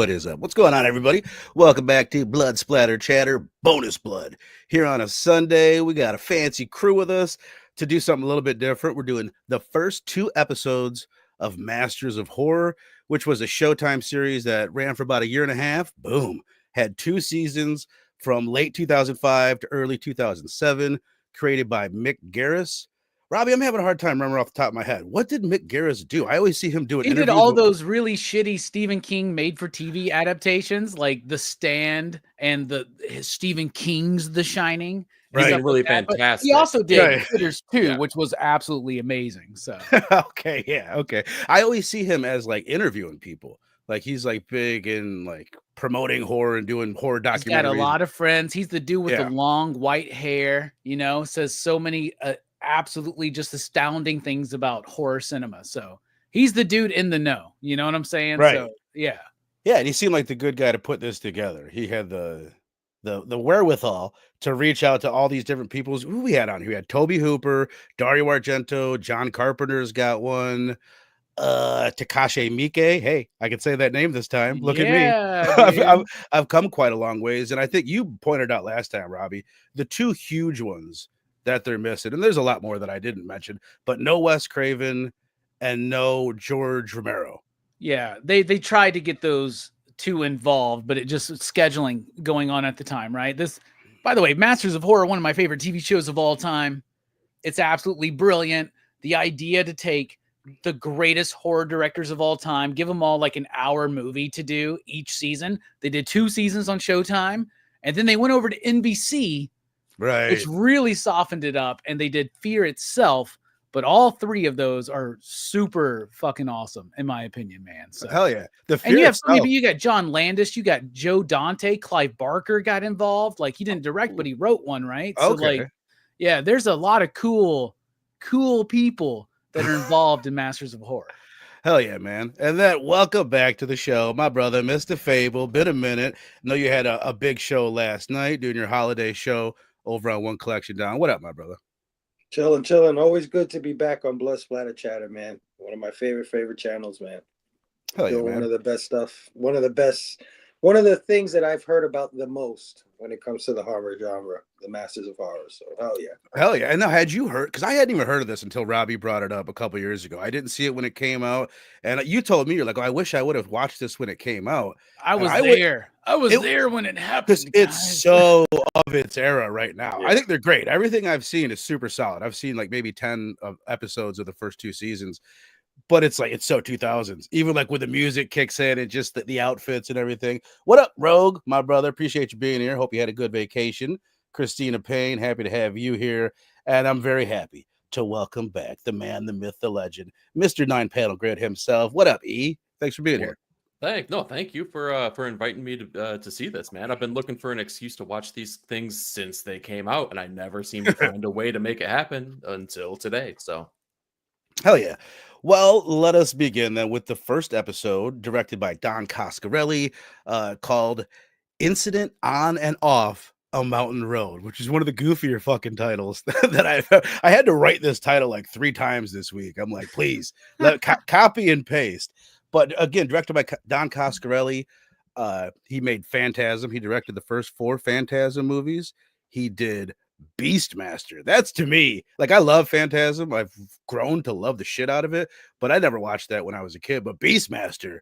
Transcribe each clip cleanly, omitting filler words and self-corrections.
What is up? What's going on, everybody? Welcome back to Blood Splatter Chatter Bonus Blood. Here on a Sunday, we got a fancy crew with us to do something a little bit different. We're doing the first 2 episodes of Masters of Horror, which was a Showtime series that ran for about a year and a half. Boom. Had 2 seasons from late 2005 to early 2007, created by Mick Garris. Robbie, I'm having a hard time remembering off the top of my head. What did Mick Garris do? I always see him doing interviews. He did all those really shitty Stephen King made-for-TV adaptations, like The Stand and Stephen King's The Shining. Right, really fantastic. But he also did Critters 2, Yeah. which was absolutely amazing. So okay. I always see him as like interviewing people. Like he's like big in like promoting horror and doing horror documentaries. He's got a lot of friends. He's the dude with the long white hair, says so many absolutely just astounding things about horror cinema. So he's the dude in the know. You know what I'm saying? Right. So, yeah. Yeah, and he seemed like the good guy to put this together. He had the wherewithal to reach out to all these different peoples. Who we had on here? We had Toby Hooper, Dario Argento, John Carpenter's got one. Takashi Miike. Hey, I can say that name this time. Look at me. I've come quite a long ways. And I think you pointed out last time, Robbie, the 2 huge ones that they're missing. And there's a lot more that I didn't mention, but no Wes Craven and no George Romero. Yeah, they tried to get those 2 involved, but it just scheduling going on at the time, right? This, by the way, Masters of Horror, one of my favorite TV shows of all time. It's absolutely brilliant. The idea to take the greatest horror directors of all time, give them all like an hour movie to do each season. They did 2 seasons on Showtime, and then they went over to NBC, right, which really softened it up, and they did Fear itself. But all 3 of those are super fucking awesome, in my opinion, man. So hell yeah. And you have so many people. You got John Landis, you got Joe Dante, Clive Barker got involved. Like he didn't direct, but he wrote one, right? So like, yeah, there's a lot of cool people that are involved in Masters of Horror. Hell yeah, man. And then welcome back to the show, my brother, Mr. Fable. Been a minute. I know you had a big show last night doing your holiday show over on One Collection Down. What up, my brother? Chilling. Always good to be back on Blood Splatter Chatter, man. One of my favorite channels, man. Hell yeah, man. One of the best stuff. One of the things that I've heard about the most when it comes to the horror genre, the Masters of Horror. So hell yeah. And now, had you heard, because I hadn't even heard of this until Robbie brought it up a couple years ago. I didn't see it when it came out. And you told me, you're like, oh, I wish I would have watched this when it came out. I was there. I was there when it happened. It's so of its era right now. Yeah. I think they're great. Everything I've seen is super solid. I've seen like maybe 10 episodes of the first 2 seasons. But it's like, it's so 2000s, even like when the music kicks in and just the outfits and everything. What up, Rogue, my brother? Appreciate you being here. Hope you had a good vacation. Christina Payne, happy to have you here. And I'm very happy to welcome back the man, the myth, the legend, Mr. 9-Panel Grid himself. What up, E? Thanks for being here. Thank you for inviting me to see this, man. I've been looking for an excuse to watch these things since they came out, and I never seem to find a way to make it happen until today. So, hell yeah. Well, let us begin then with the first episode, directed by Don Coscarelli, called Incident on and Off a Mountain Road, which is one of the goofier fucking titles that I had to write this title like 3 times this week. I'm like, please, copy and paste. But again, directed by Don Coscarelli. He made Phantasm. He directed the first 4 Phantasm movies. He did Beastmaster. That's, to me, like, I love Phantasm. I've grown to love the shit out of it, but I never watched that when I was a kid. But Beastmaster,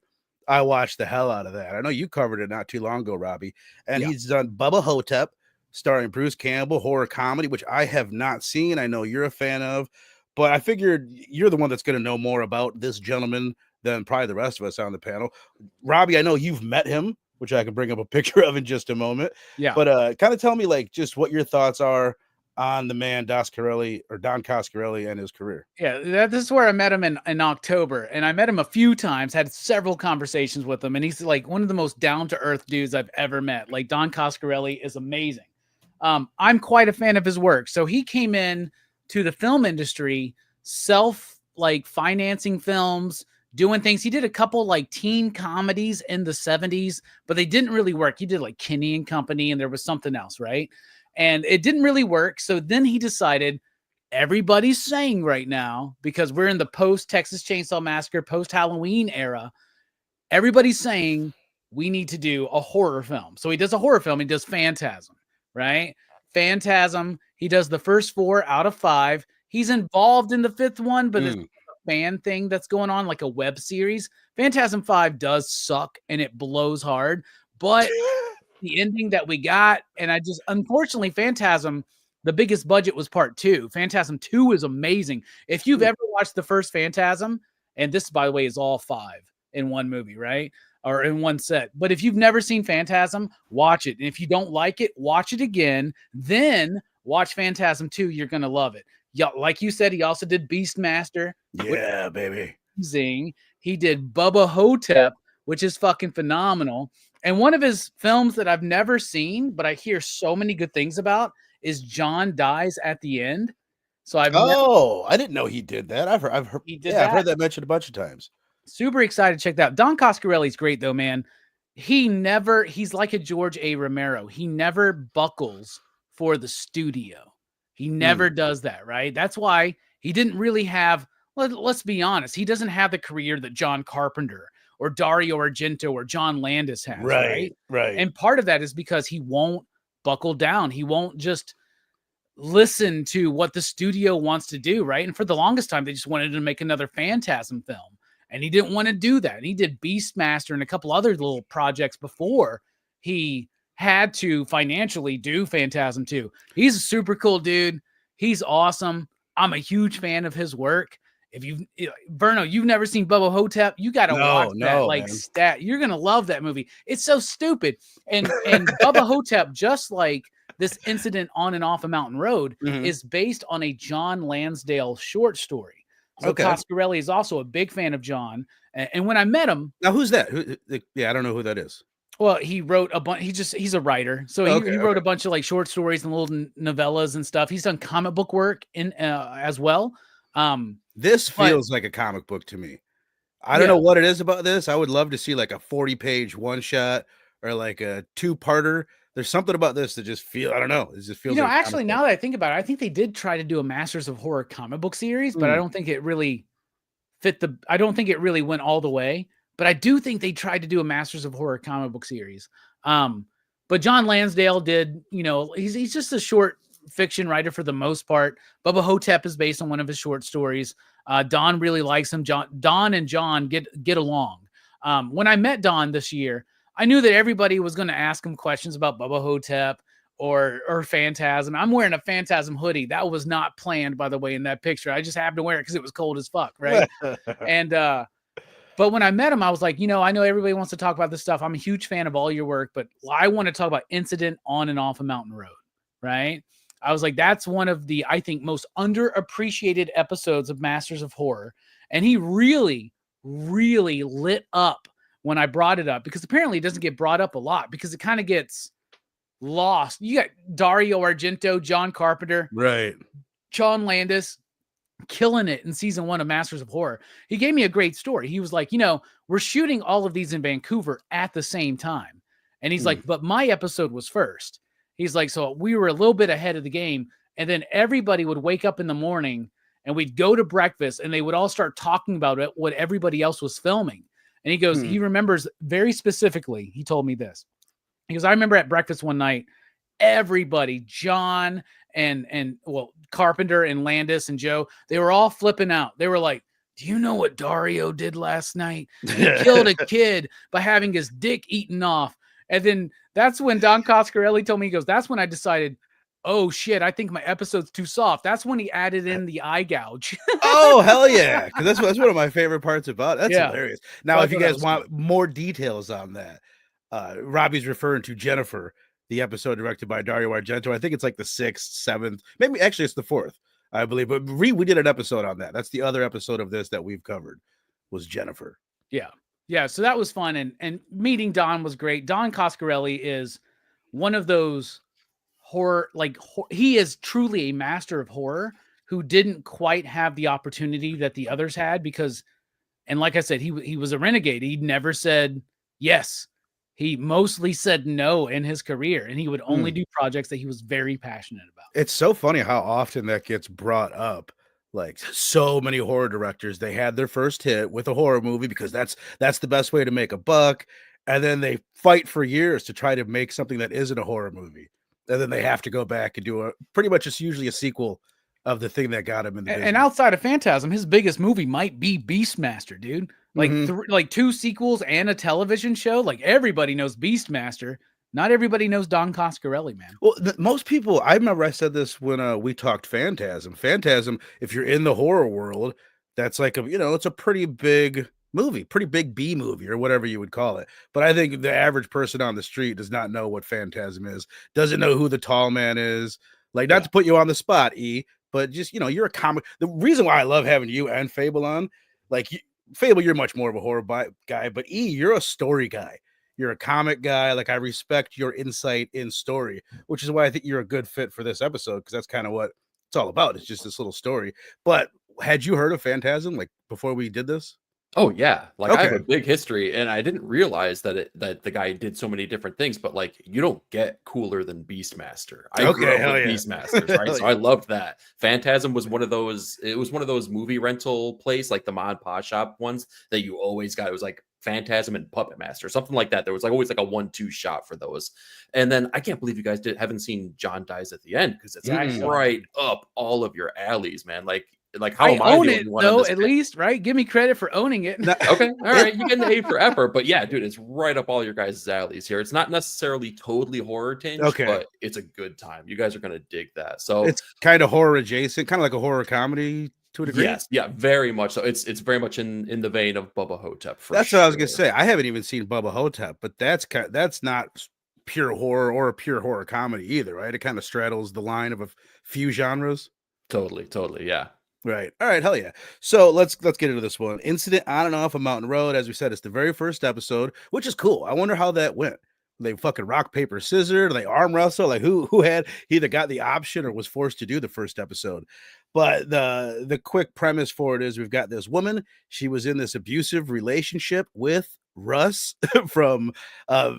I watched the hell out of that. I know you covered it not too long ago, Robbie. And he's done Bubba Hotep, starring Bruce Campbell, horror comedy, which I have not seen. I know you're a fan of, but I figured you're the one that's going to know more about this gentleman than probably the rest of us on the panel. Robbie, I know you've met him, which I can bring up a picture of in just a moment. Yeah. But kind of tell me, like, just what your thoughts are on the man Don Coscarelli and his career. Yeah, this is where I met him in October, and I met him a few times, had several conversations with him, and he's like one of the most down-to-earth dudes I've ever met. Like, Don Coscarelli is amazing. I'm quite a fan of his work. So he came in to the film industry, financing films, doing things. He did a couple like teen comedies in the 70s, but they didn't really work. He did like Kinney and Company, and there was something else, right? And it didn't really work. So then he decided, everybody's saying right now, because we're in the post Texas Chainsaw Massacre, post Halloween era, everybody's saying, we need to do a horror film. So he does a horror film. He does Phantasm, right? Phantasm. He does the first 4 out of 5. He's involved in the 5th one, but it's a fan thing that's going on, like a web series. Phantasm 5 does suck and it blows hard, but the ending that we got, and I just, unfortunately, Phantasm, the biggest budget was part 2. Phantasm 2 is amazing. If you've ever watched the first Phantasm, and this, by the way, is all 5 in one movie, right? Or in one set. But if you've never seen Phantasm, watch it. And if you don't like it, watch it again. Then watch Phantasm 2. You're going to love it. Yeah, like you said, he also did Beastmaster. Yeah, baby. Amazing. He did Bubba Hotep, which is fucking phenomenal. And one of his films that I've never seen, but I hear so many good things about, is John Dies at the End. So I didn't know he did that. I've heard I've heard that mentioned a bunch of times. Super excited to check that out. Don Coscarelli's great though, man. He's like a George A. Romero. He never buckles for the studio. He never does that, right? That's why he didn't really have, let's be honest, he doesn't have the career that John Carpenter or Dario Argento or John Landis has, right? And part of that is because he won't buckle down. He won't just listen to what the studio wants to do, right? And for the longest time, they just wanted to make another Phantasm film. And he didn't want to do that. And he did Beastmaster and a couple other little projects before he had to financially do Phantasm 2. He's a super cool dude. He's awesome. I'm a huge fan of his work. If Verno, you've never seen Bubba Hotep, you got to watch that stat. You're going to love that movie. It's so stupid. And Bubba Hotep, just like this incident on and off a mountain road, is based on a John Lansdale short story. So Coscarelli is also a big fan of John. And when I met him, now who's that? I don't know who that is. Well, he wrote a bunch. He's a writer, so he wrote a bunch of like short stories and little novellas and stuff. He's done comic book work in as well. This feels like a comic book to me. I don't know what it is about this. I would love to see like a 40-page one shot or like a 2-parter. There's something about this that just feels, I don't know. It just feels. Like actually, now that I think about it, I think they did try to do a Masters of Horror comic book series, but I don't think it really I don't think it really went all the way. But I do think they tried to do a Masters of Horror comic book series. But John Lansdale did, he's just a short fiction writer for the most part. Bubba Hotep is based on one of his short stories. Don really likes him. Don and John get along. When I met Don this year, I knew that everybody was going to ask him questions about Bubba Hotep or Phantasm. I'm wearing a Phantasm hoodie. That was not planned, by the way, in that picture. I just happened to wear it because it was cold as fuck, right? And but when I met him, I was like, I know everybody wants to talk about this stuff. I'm a huge fan of all your work, but I want to talk about Incident on and Off a Mountain Road, right? I was like, that's one of the, I think, most underappreciated episodes of Masters of Horror. And he really, really lit up when I brought it up, because apparently it doesn't get brought up a lot because it kind of gets lost. You got Dario Argento, John Carpenter, right? John Landis killing it in season 1 of Masters of Horror. He gave me a great story. He was like, we're shooting all of these in Vancouver at the same time. And he's like, but my episode was first. He's like, so we were a little bit ahead of the game. And then everybody would wake up in the morning and we'd go to breakfast and they would all start talking about it, what everybody else was filming. And he goes, he remembers very specifically, he told me this. He goes, I remember at breakfast one night, everybody, John and Carpenter and Landis and Joe, they were all flipping out. They were like, do you know what Dario did last night? He killed a kid by having his dick eaten off. And then that's when Don Coscarelli told me, he goes, that's when I decided, oh shit, I think my episode's too soft. That's when he added in the eye gouge. Oh, hell yeah. Because that's one of my favorite parts about it. That's hilarious. Now, if you guys want more details on that, Robbie's referring to Jennifer, the episode directed by Dario Argento. I think it's like the 6th, 7th, maybe actually it's the 4th, I believe. But we did an episode on that. That's the other episode of this that we've covered, was Jennifer. Yeah. Yeah. So that was fun. And meeting Don was great. Don Coscarelli is one of those horror, he is truly a master of horror who didn't quite have the opportunity that the others had because, and like I said, he was a renegade. He never said yes. He mostly said no in his career, and he would only do projects that he was very passionate about. It's so funny how often that gets brought up. Like so many horror directors, they had their first hit with a horror movie because that's the best way to make a buck. and then they fight for years to try to make something that isn't a horror movie, and then they have to go back and do a pretty much it's usually a sequel of the thing that got him in the business. And outside of Phantasm, his biggest movie might be Beastmaster, dude. Like like 2 sequels and a television show. Like everybody knows Beastmaster. Not everybody knows Don Coscarelli, man. Well, most people, I remember I said this when we talked Phantasm. Phantasm, if you're in the horror world, that's like it's a pretty big movie, pretty big B movie or whatever you would call it. But I think the average person on the street does not know what Phantasm is, doesn't know who the tall man is. Like, not to put you on the spot, E, but just, you're a comic. The reason why I love having you and Fable on, like, Fable, you're much more of a horror guy, but E, you're a story guy. You're a comic guy. Like, I respect your insight in story, which is why I think you're a good fit for this episode, because that's kind of what it's all about. It's just this little story. But had you heard of Phantasm, like, before we did this? Oh yeah, like I have Okay. a big history, and I didn't realize that the guy did so many different things. But like, you don't get cooler than Beastmaster. I grew up with Beastmasters, right? So I loved that. Phantasm was one of those. It was one of those movie rental place, like the Mod Pa Shop ones that you always got. It was like Phantasm and Puppet Master, something like that. There was like always like a 1-2 shot for those. And then I can't believe you guys haven't seen John Dies at the End, because it's right up all of your alleys, man. Like how am I own the it only one though? on this At least, right? Give me credit for owning it. Okay, all right, you get an A for effort, but yeah, dude, it's right up all your guys' alleys here. It's not necessarily totally horror tinged, but it's a good time. You guys are gonna dig that. So it's kind of horror adjacent, kind of like a horror comedy to a degree. Yes, yeah, very much so. It's very much in the vein of Bubba Hotep. That's what I was gonna say. I haven't even seen Bubba Hotep, but that's not pure horror or a pure horror comedy either, right? It kind of straddles the line of a few genres. Totally, yeah. Right. All right. Hell yeah. So let's get into this one. Incident on and off a mountain road. As we said, it's the very first episode, which is cool. I wonder how that went. They fucking rock, paper, scissors. They arm wrestle. Like who had either got the option or was forced to do the first episode. But the quick premise for it is we've got this woman. She was in this abusive relationship with Russ from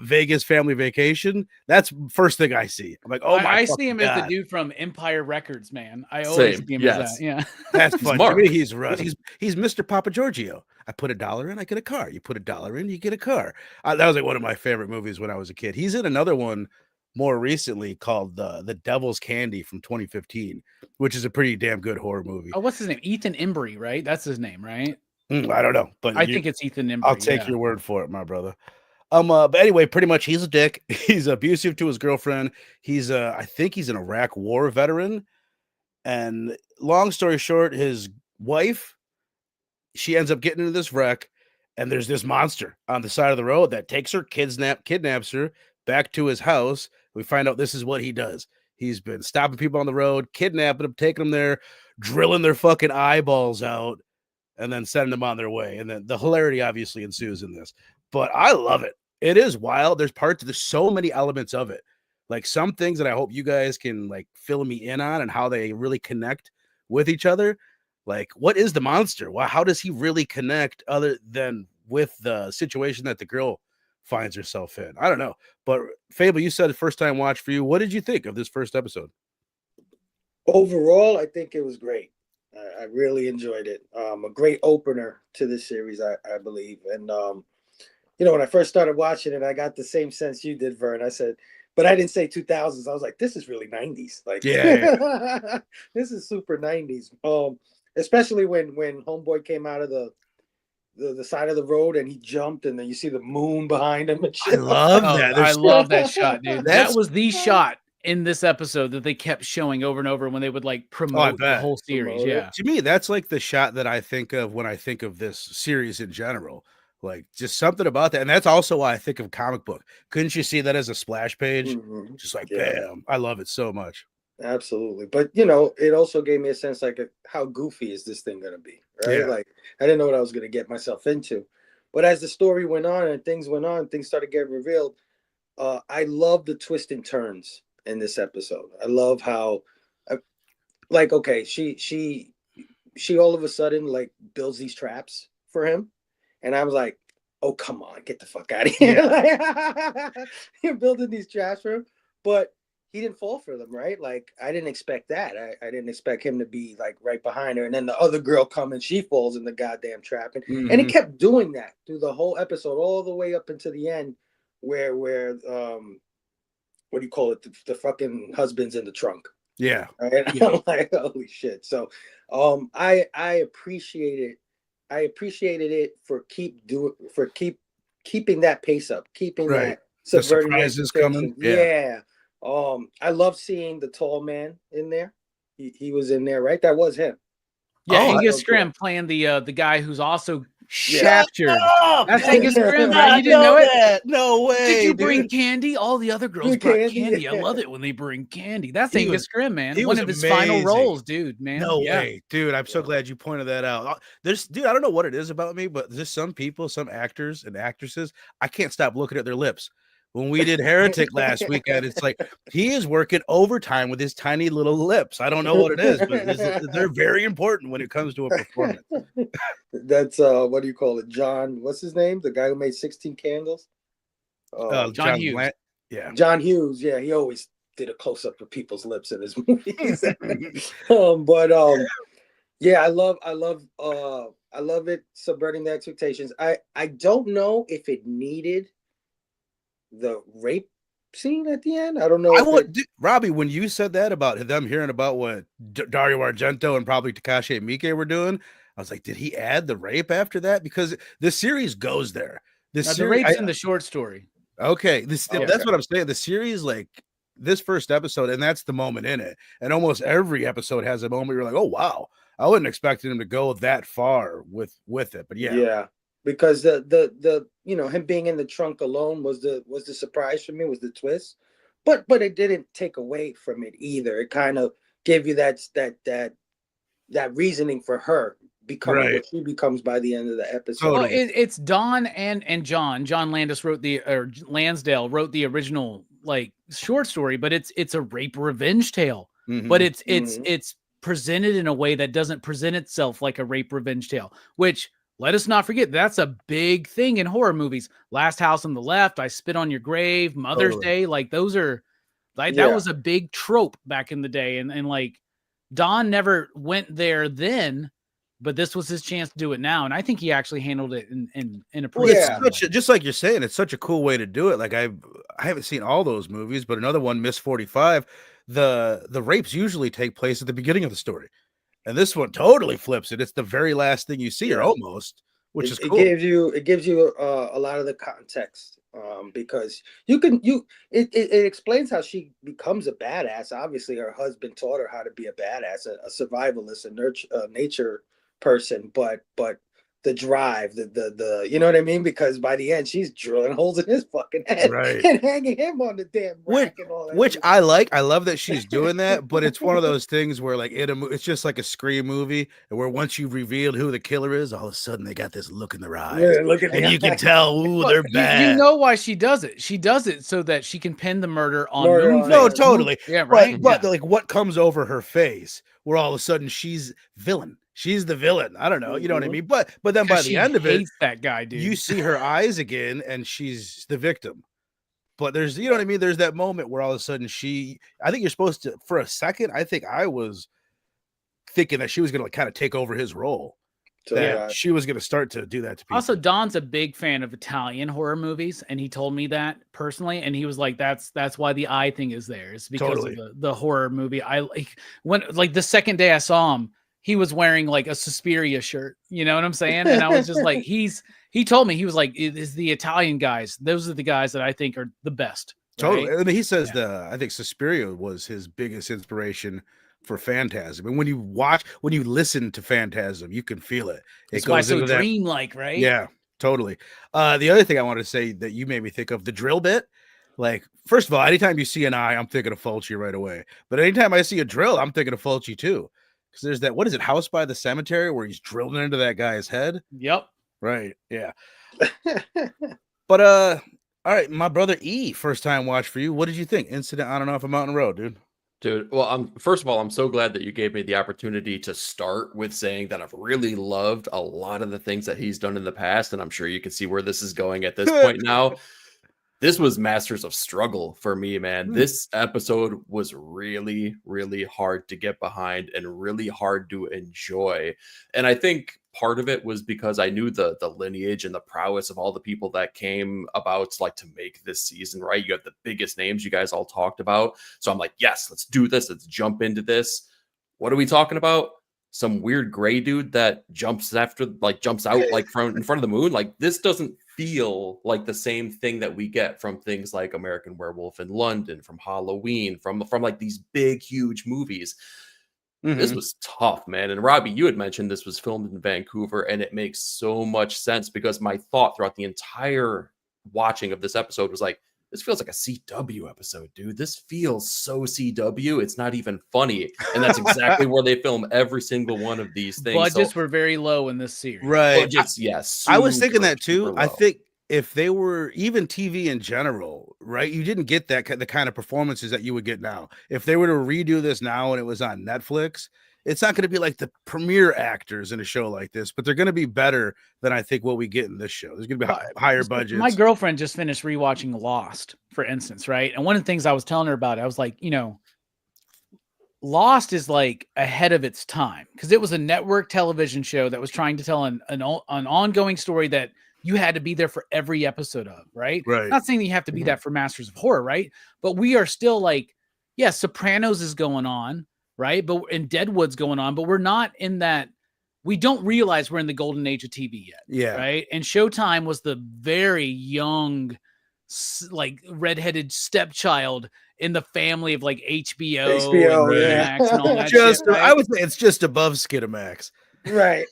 Vegas Family Vacation. That's first thing I see. I'm like, oh my! I see him as the dude from Empire Records, man. I always see him as that. Yeah, that's funny. I mean, he's Russ. He's Mr. Papa Giorgio. I put $1 in, I get a car. You put $1 in, you get a car. That was like one of my favorite movies when I was a kid. He's in another one more recently called The Devil's Candy from 2015, which is a pretty damn good horror movie. Oh, what's his name? Ethan Embry, right? That's his name, right? I don't know, but I think it's Ethan Embry. I'll take your word for it, my brother. But anyway, pretty much he's a dick. He's abusive to his girlfriend. He's I think he's an Iraq war veteran. And long story short, his wife, she ends up getting into this wreck, and there's this monster on the side of the road that takes her, kidnaps her back to his house. We find out this is what he does. He's been stopping people on the road, kidnapping them, taking them there, drilling their fucking eyeballs out, and then sending them on their way. And then the hilarity obviously ensues in this. But I love it. It is wild. There's so many elements of it. Like some things that I hope you guys can like fill me in on and how they really connect with each other. Like, what is the monster? How does he really connect other than with the situation that the girl finds herself in? I don't know. But Fable, you said first time watch for you. What did you think of this first episode? Overall, I think it was great. I really enjoyed it. A great opener to this series, I believe. And, when I first started watching it, I got the same sense you did, Vern. I said, but I didn't say 2000s. I was like, this is really 90s. Like, yeah. This is super 90s. Especially when Homeboy came out of the side of the road and he jumped and then you see the moon behind him. And shit. I love that. I love that shot, dude. That was the shot in this episode that they kept showing over and over when they would like promote the whole series. Yeah. To me, that's like the shot that I think of when I think of this series in general. Like just something about that. And that's also why I think of comic book. Couldn't you see that as a splash page? Mm-hmm. Just like, bam. I love it so much. Absolutely. But, it also gave me a sense like how goofy is this thing going to be? Right. Yeah. Like I didn't know what I was going to get myself into. But as the story went on and things went on, things started getting revealed. I love the twists and turns in this episode. I love how she all of a sudden like builds these traps for him. And I was like, oh, come on, get the fuck out of here. Yeah. You're building these traps for him. But didn't fall for them, right? Like I didn't expect that. I didn't expect him to be like right behind her, and then the other girl comes, she falls in the goddamn trap, and he kept doing that through the whole episode, all the way up until the end, where what do you call it? The fucking husband's in the trunk. Yeah. Right? I'm like, holy shit. So I appreciated it for keeping that pace up, keeping that subverting the surprises coming. Yeah. I love seeing the tall man in there. He was in there, right? That was him. Yeah, Angus Scrimm playing the guy who's also captured. That's Angus Scrimm, right? You didn't know it? No way. Did you bring candy? All the other girls brought candy. I love it when they bring candy. That's Angus Scrimm, man. One of his final roles, dude, man. No way. Dude, I'm so glad you pointed that out. Dude, I don't know what it is about me, but there's some people, some actors and actresses, I can't stop looking at their lips. When we did Heretic last weekend, it's like he is working overtime with his tiny little lips. I don't know what it is, but they're very important when it comes to a performance. That's what do you call it? John, what's his name? The guy who made 16 Candles? John Hughes. Yeah. John Hughes. Yeah, he always did a close up of people's lips in his movies. Yeah, I love it subverting the expectations. I don't know if it needed the rape scene at the end. I don't know. Robbie, when you said that about them hearing about what Dario Argento and probably Takashi Miike were doing, I was like, did he add the rape after that? Because the series goes there. The rape's in the short story. Okay, that's what I'm saying. The series, like this first episode, and that's the moment in it. And almost every episode has a moment where you're like, oh wow, I wouldn't expect him to go that far with it. But yeah. Because the him being in the trunk alone was the surprise for me, was the twist, but it didn't take away from it either. It kind of gave you that reasoning for her becoming what she becomes by the end of the episode. Well, it's Dawn and John Lansdale wrote the original like short story, but it's a rape revenge tale, but it's presented in a way that doesn't present itself like a rape revenge tale, which, let us not forget, that's a big thing in horror movies. Last House on the Left, I Spit on Your Grave, Mother's Day, like those are like that was a big trope back in the day, and like Don never went there then, but this was his chance to do it now, and I think he actually handled it in a pretty just like you're saying, it's such a cool way to do it. Like I haven't seen all those movies, but another one, Miss 45, the rapes usually take place at the beginning of the story. And this one totally flips it. It's the very last thing you see, or almost, which is cool. It gives you a lot of the context, because it explains how she becomes a badass. Obviously, her husband taught her how to be a badass, a survivalist, a nature person. But the drive, the you know what I mean? Because by the end, she's drilling holes in his fucking head and hanging him on the damn rack and all that. Which I like. I love that she's doing that, but it's one of those things where like it's just like a Scream movie, and where once you've revealed who the killer is, all of a sudden they got this look in their eyes. Yeah, and you can tell, they're bad. You know why she does it? She does it so that she can pin the murder on Moonface. No, totally. Yeah, right. But like what comes over her face, where all of a sudden she's villain. She's the villain. I don't know. You know what I mean? But then by the end of it, that guy, dude. You see her eyes again, and she's the victim. But there's, you know what I mean? There's that moment where all of a sudden I think you're supposed to, for a second, I think I was thinking that she was going to like kind of take over his role. So she was going to start to do that to people. Also, Don's a big fan of Italian horror movies, and he told me that personally, and he was like, "That's why the eye thing is there. It's because of the horror movie." I like the second day I saw him, he was wearing like a Suspiria shirt, you know what I'm saying? And I was just like, he told me, he was like, it's the Italian guys. Those are the guys that I think are the best. Totally. Right? And he says I think Suspiria was his biggest inspiration for Phantasm. And when you listen to Phantasm, you can feel it. It's why so dreamlike, right? Yeah, totally. The other thing I wanted to say that you made me think of, the drill bit. Like, first of all, anytime you see an eye, I'm thinking of Fulci right away. But anytime I see a drill, I'm thinking of Fulci too. Because there's that, what is it, House by the Cemetery, where he's drilling into that guy's head? Yep. Right. Yeah. But all right, my brother E, first time watch for you. What did you think? Incident on and off a mountain road, dude. Dude, well, first of all, I'm so glad that you gave me the opportunity to start with saying that I've really loved a lot of the things that he's done in the past, and I'm sure you can see where this is going at this point now. This was Masters of Struggle for me, man. This episode was really, really hard to get behind and really hard to enjoy. And I think part of it was because I knew the lineage and the prowess of all the people that came about like to make this season, right? You have the biggest names you guys all talked about. So I'm like, yes, let's do this. Let's jump into this. What are we talking about? Some weird gray dude that jumps out like from in front of the moon. Like, this doesn't feel like the same thing that we get from things like American Werewolf in London, from Halloween, from like these big, huge movies. This was tough, man. And Robbie, you had mentioned this was filmed in Vancouver, and it makes so much sense because my thought throughout the entire watching of this episode was like, this feels like a CW episode, dude. This feels so CW. It's not even funny. And that's exactly where they film every single one of these things. Budgets were very low in this series. Right. Budgets, yes. I was thinking that too. I think if they were even TV in general, right? You didn't get the kind of performances that you would get now. If they were to redo this now and it was on Netflix, it's not going to be like the premier actors in a show like this, but they're going to be better than I think what we get in this show. There's going to be higher budgets. My girlfriend just finished rewatching Lost, for instance, right? And one of the things I was telling her about, I was like, Lost is like ahead of its time because it was a network television show that was trying to tell an ongoing story that you had to be there for every episode of, right? Right. Not saying that you have to be that for Masters of Horror, right? But we are still like, yeah, Sopranos is going on, right? And Deadwood's going on, but we're not in that. We don't realize we're in the golden age of TV yet. Yeah. Right. And Showtime was the very young, like redheaded stepchild in the family of like HBO and Max and all that shit, right? I would say it's just above Skidamax. Right.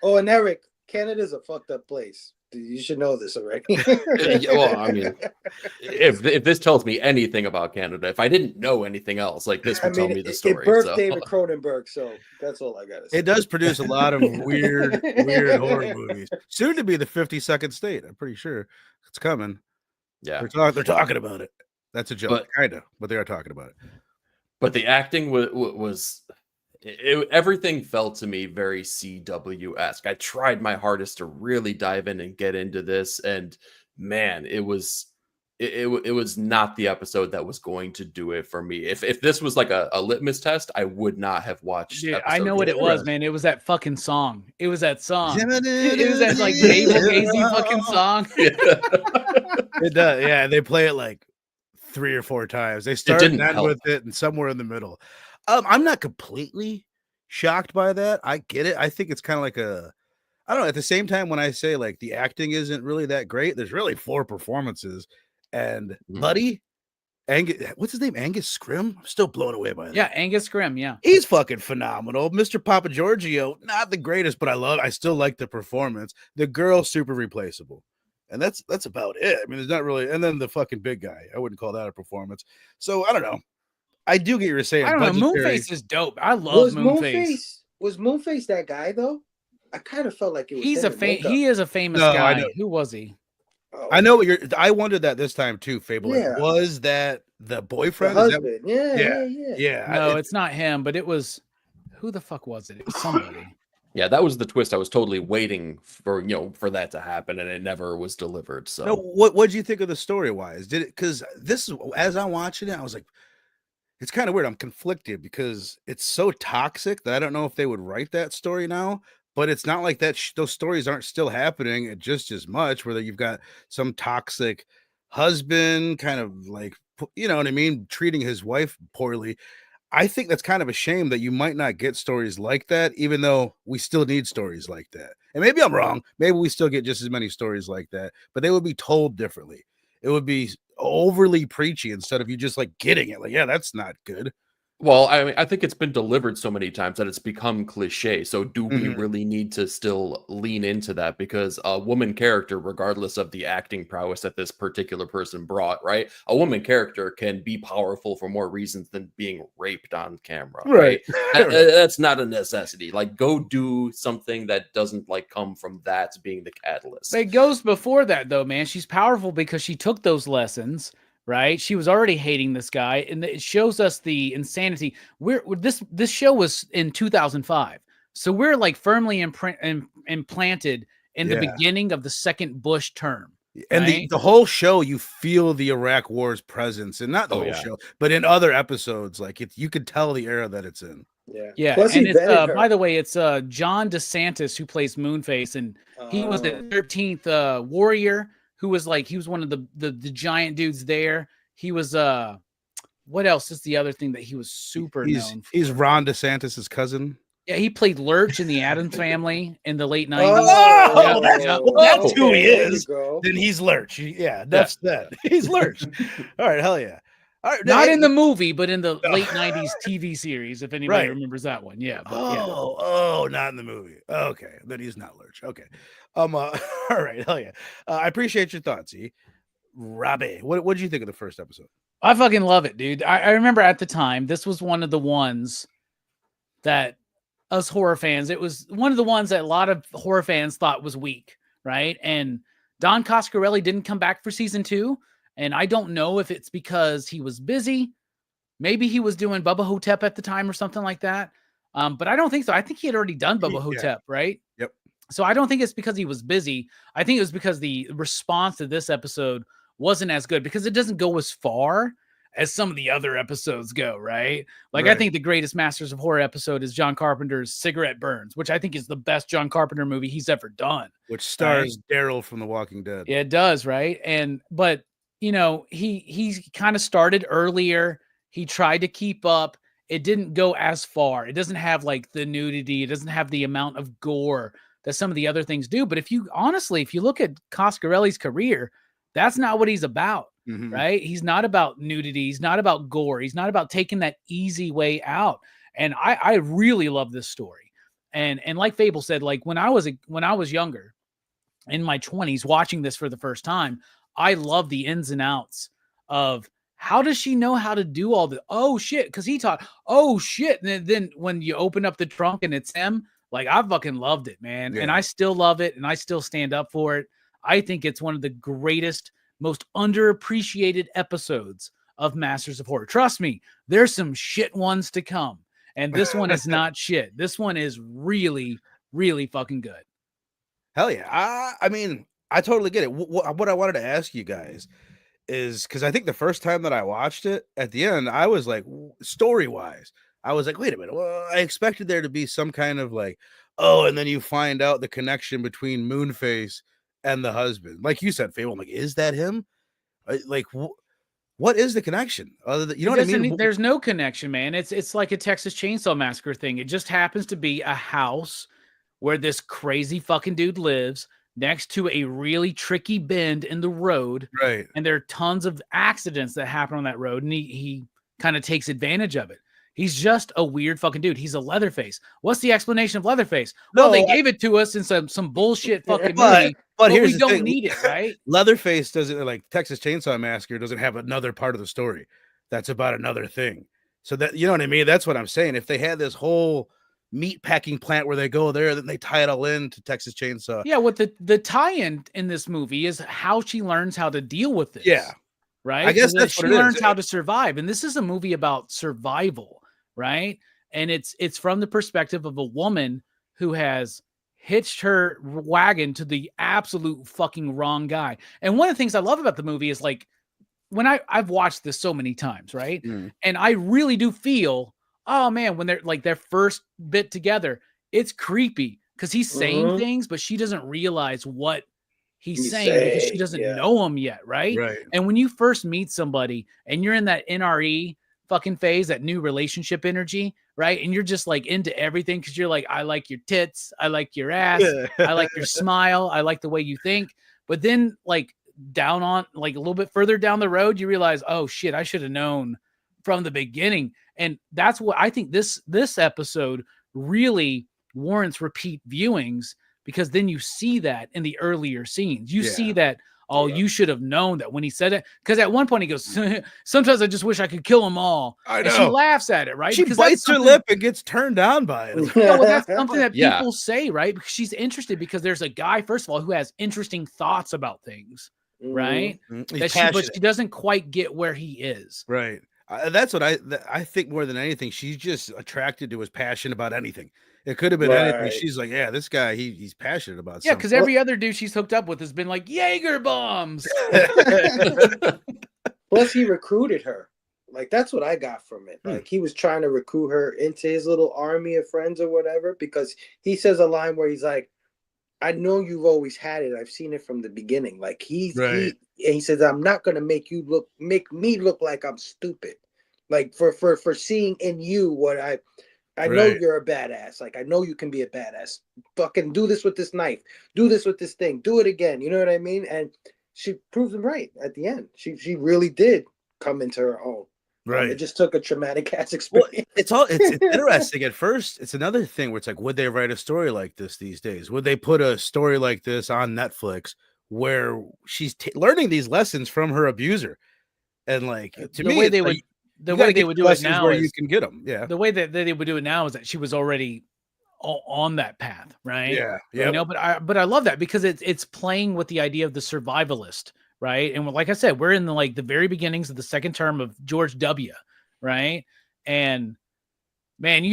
Oh, and Eric, Canada's a fucked up place. You should know this already. Well, I mean, if this tells me anything about Canada, if I didn't know anything else, like this would tell me the story. It birthed David Cronenberg, so that's all I gotta say. It does produce a lot of weird horror movies. Soon to be the 52nd state. I'm pretty sure it's coming. Yeah, they're talking about it. That's a joke, kind of, but they are talking about it. But the acting was everything felt to me very CW-esque. I tried my hardest to really dive in and get into this, and man, it was not the episode that was going to do it for me. If this was like a litmus test, I would not have watched. Yeah, I know what it was, man. It was that fucking song. It was that song. It was that like Naval Gazy fucking song. It does. Yeah, they play it like 3 or 4 times. They start and end with it, and somewhere in the middle. I'm not completely shocked by that. I get it. I think it's kind of like I don't know. At the same time, when I say like the acting isn't really that great, there's really 4 performances. And Buddy, what's his name? Angus Scrim? I'm still blown away by that. Yeah, Angus Scrim. Yeah, he's fucking phenomenal. Mr. Papa Giorgio, not the greatest, but I still like the performance. The girl, super replaceable. And that's about it. I mean, there's not really. And then the fucking big guy, I wouldn't call that a performance. So I don't know. I do get what you're saying. I don't know. Moonface is dope. I love Moonface. Was Moonface that guy though? I kind of felt like it was. He is a famous guy. Who was he? Oh. I know what I wondered that this time too, Fable. Yeah. Was that the boyfriend? The husband? Yeah. No, it's not him, but it was. Who the fuck was it? It was somebody. Yeah, that was the twist. I was totally waiting for that to happen, and it never was delivered. So, no, what did you think of the story wise? Did it? Because this, as I'm watching it, I was like, it's kind of weird. I'm conflicted because it's so toxic that I don't know if they would write that story now. But it's not like that. Those stories aren't still happening just as much. Where you've got some toxic husband, kind of like, you know what I mean, treating his wife poorly. I think that's kind of a shame that you might not get stories like that, even though we still need stories like that. And maybe I'm wrong. Maybe we still get just as many stories like that, but they would be told differently. It would be overly preachy instead of you just like getting it. Like, yeah, that's not good. Well, I mean, I think it's been delivered so many times that it's become cliche. So do we really need to still lean into that? Because a woman character, regardless of the acting prowess that this particular person brought, right? A woman character can be powerful for more reasons than being raped on camera, right? That's not a necessity. Like, go do something that doesn't like come from that being the catalyst. It goes before that though, man. She's powerful because she took those lessons. Right, she was already hating this guy, and it shows us the insanity. This show was in 2005, so we're like firmly implanted in the beginning of the second Bush term. And right? the whole show, you feel the Iraq War's presence, and not the whole yeah. show, but in other episodes, like you could tell the era that it's in. Yeah. Yeah, Plus, and he it's vetted her. by the way, it's John DeSantis who plays Moonface, and he was the 13th warrior who was like he was one of the giant dudes there. He was what else is the other thing that he was super known for? He's Ron DeSantis's cousin. Yeah, he played Lurch in the Addams Family in the late 90s. Oh, that's okay, who he there is. you go. Then he's Lurch. Yeah, that's that. He's Lurch. All right, hell yeah. All right, Not in the movie, but in the late 90s TV series, if anybody remembers that one. Yeah. But, oh, not in the movie. Okay, then he's not Lurch. Okay. All right, hell yeah. I appreciate your thoughts, E. Robbie, what did you think of the first episode? I fucking love it, dude. I remember at the time, this was one of the ones that us horror fans, it was one of the ones that a lot of horror fans thought was weak, right? And Don Coscarelli didn't come back for season 2. And I don't know if it's because he was busy. Maybe he was doing Bubba Hotep at the time or something like that. But I don't think so. I think he had already done Bubba Hotep, right? Yep. So I don't think it's because he was busy. I think it was because the response to this episode wasn't as good because it doesn't go as far as some of the other episodes go, right? Like I think the greatest Masters of Horror episode is John Carpenter's Cigarette Burns, which I think is the best John Carpenter movie he's ever done. Which stars Daryl from The Walking Dead. Yeah, it does, right? But you know, he kind of started earlier. He tried to keep up. It didn't go as far. It doesn't have like the nudity. It doesn't have the amount of gore that some of the other things do. But if you look at Coscarelli's career, that's not what he's about, right? He's not about nudity. He's not about gore. He's not about taking that easy way out. And I really love this story. And like Fable said, like when I was younger, in my 20s, watching this for the first time, I love the ins and outs of how does she know how to do all the, oh shit, because he taught, oh shit. And then when you open up the trunk and it's him, like I fucking loved it, man. Yeah. And I still love it and I still stand up for it. I think it's one of the greatest, most underappreciated episodes of Masters of Horror. Trust me, there's some shit ones to come. And this one is not shit. This one is really, really fucking good. Hell yeah. I mean, I totally get it. What I wanted to ask you guys is because I think the first time that I watched it, at the end, I was like, story-wise, I was like, wait a minute. Well, I expected there to be some kind of like, oh, and then you find out the connection between Moonface and the husband. Like you said, Fable, I'm like, is that him? Like, what is the connection? Other than, you know what I mean? There's no connection, man. It's like a Texas Chainsaw Massacre thing. It just happens to be a house where this crazy fucking dude lives next to a really tricky bend in the road. Right. And there are tons of accidents that happen on that road, and he kind of takes advantage of it. He's just a weird fucking dude. He's a Leatherface. What's the explanation of Leatherface? Well, they gave it to us in some bullshit fucking movie, but here's we don't need it, right? Leatherface doesn't, like Texas Chainsaw Massacre doesn't have another part of the story that's about another thing. So that, you know what I mean? That's what I'm saying. If they had this whole meat packing plant where they go there, then they tie it all into Texas Chainsaw. Yeah, what the tie-in in this movie is how she learns how to deal with this. Yeah. Right? I guess that's she what it learns is. How to survive. And this is a movie about survival, right? And it's from the perspective of a woman who has hitched her wagon to the absolute fucking wrong guy. And one of the things I love about the movie is like when I've watched this so many times, right? And I really do feel, oh man, when they're like their first bit together, it's creepy because he's saying things, but she doesn't realize what he's saying because she doesn't know him yet, right? And when you first meet somebody and you're in that NRE fucking phase, that new relationship energy, right? And you're just like into everything because you're like, I like your tits, I like your ass, I like your smile, I like the way you think. But then like down on like a little bit further down the road, you realize, oh shit, I should have known from the beginning. And that's what I think this episode really warrants repeat viewings, because then you see that in the earlier scenes. You see that, oh, you should have known that when he said it. Because at one point he goes, sometimes I just wish I could kill them all. I know. And she laughs at it, right? She bites her lip and gets turned on by it. Well, that's something that people say, right? Because she's interested because there's a guy, first of all, who has interesting thoughts about things, right? But she doesn't quite get where he is. Right. That's what I think more than anything. She's just attracted to his passion about anything. It could have been anything. She's like, yeah, this guy, he's passionate about Yeah, something. because every other dude she's hooked up with has been like Jaeger bombs. Plus, he recruited her. Like, that's what I got from it. Like, he was trying to recruit her into his little army of friends or whatever, because he says a line where he's like, I know you've always had it. I've seen it from the beginning. Like, he says, I'm not going to make me look like I'm stupid. Like, for seeing in you what I know you're a badass. Like, I know you can be a badass. Fucking do this with this knife. Do this with this thing. Do it again. You know what I mean? And she proves him right at the end. She really did come into her own. Right. It just took a traumatic ass experience. Well, it's interesting. At first, it's another thing where it's like, would they write a story like this these days? Would they put a story like this on Netflix where she's learning these lessons from her abuser? And like, to me, the way they would do it now where is you can get them. Yeah. The way that they would do it now is that she was already on that path, right? Yeah. You know, but I love that because it's playing with the idea of the survivalist. Right. And like I said, we're in the very beginnings of the second term of George W. Right. And man,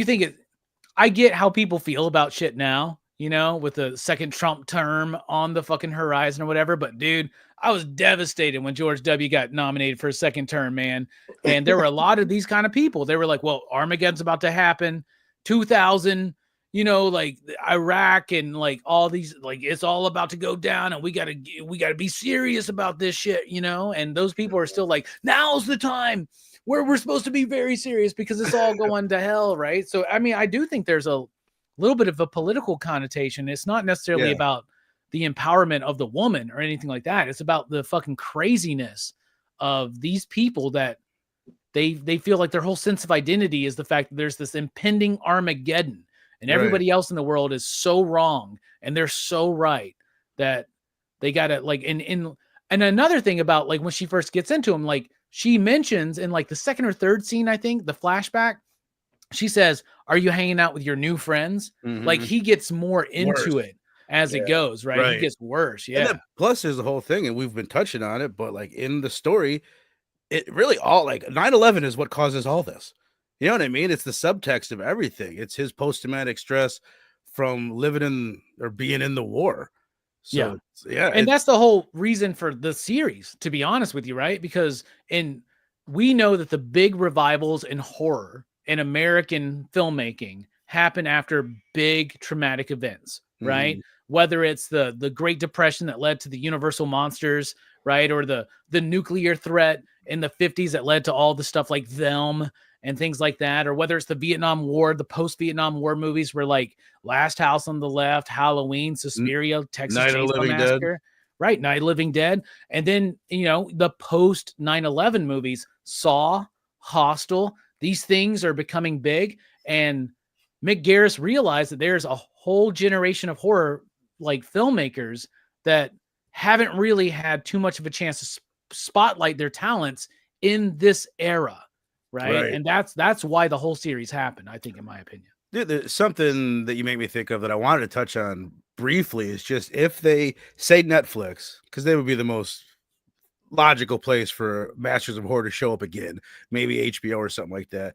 I get how people feel about shit now, you know, with the second Trump term on the fucking horizon or whatever. But dude, I was devastated when George W. got nominated for a second term, man. And there were a lot of these kind of people. They were like, well, Armageddon's about to happen. 2000, you know, like Iraq and like all these, like it's all about to go down and we got to be serious about this shit, you know? And those people are still like, now's the time where we're supposed to be very serious because it's all going to hell. Right. So, I mean, I do think there's a little bit of a political connotation. It's not necessarily about the empowerment of the woman or anything like that. It's about the fucking craziness of these people that they feel like their whole sense of identity is the fact that there's this impending Armageddon. And everybody else in the world is so wrong and they're so right that they got to like, and another thing about like when she first gets into him, like she mentions in like the second or third scene, I think the flashback, she says, are you hanging out with your new friends? Like he gets more into it as it goes, right? He gets worse. Yeah. And plus there's the whole thing, and we've been touching on it, but like in the story, it really all like 9/11 is what causes all this. You know what I mean? It's the subtext of everything. It's his post-traumatic stress from living in or being in the war. So, and that's the whole reason for the series, to be honest with you, right? Because we know that the big revivals in horror in American filmmaking happen after big traumatic events, right? Whether it's the Great Depression that led to the Universal monsters, right? Or the nuclear threat in the 50s that led to all the stuff like Them and things like that, or whether it's the Vietnam War, the post-Vietnam War movies were like Last House on the Left, Halloween, Suspiria, Texas Chainsaw Massacre, right? Night of Living Dead. And then, you know, the post 9/11 movies, Saw, Hostel, these things are becoming big. And Mick Garris realized that there's a whole generation of horror like filmmakers that haven't really had too much of a chance to spotlight their talents in this era. Right. And that's why the whole series happened, I think, in my opinion. Dude, there's something that you make me think of that I wanted to touch on briefly is just if they say Netflix, because they would be the most logical place for Masters of Horror to show up again, maybe HBO or something like that.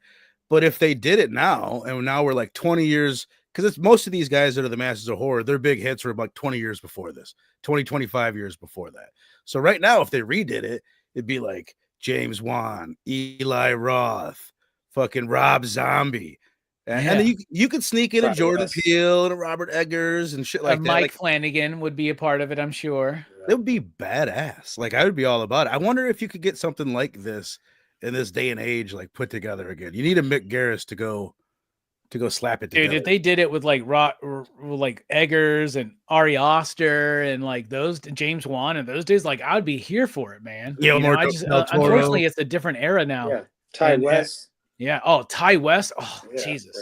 But if they did it now, and now we're like 20 years, because it's most of these guys that are the Masters of Horror, their big hits were like 20 years before this, 25 years before that. So right now, if they redid it, it'd be like James Wan, Eli Roth, fucking Rob Zombie. And then you could sneak in a Jordan Peele and a Robert Eggers and shit like that. Mike Flanagan would be a part of it, I'm sure. It would be badass. Like, I would be all about it. I wonder if you could get something like this in this day and age, like put together again. You need a Mick Garris to go slap it together. Dude, if they did it with like Eggers and Ari Aster and like those James Wan and those dudes, like I would be here for it, man. Yeah, unfortunately, it's a different era now. Yeah, Ty West. Yeah. Oh, Ty West. Oh, Jesus.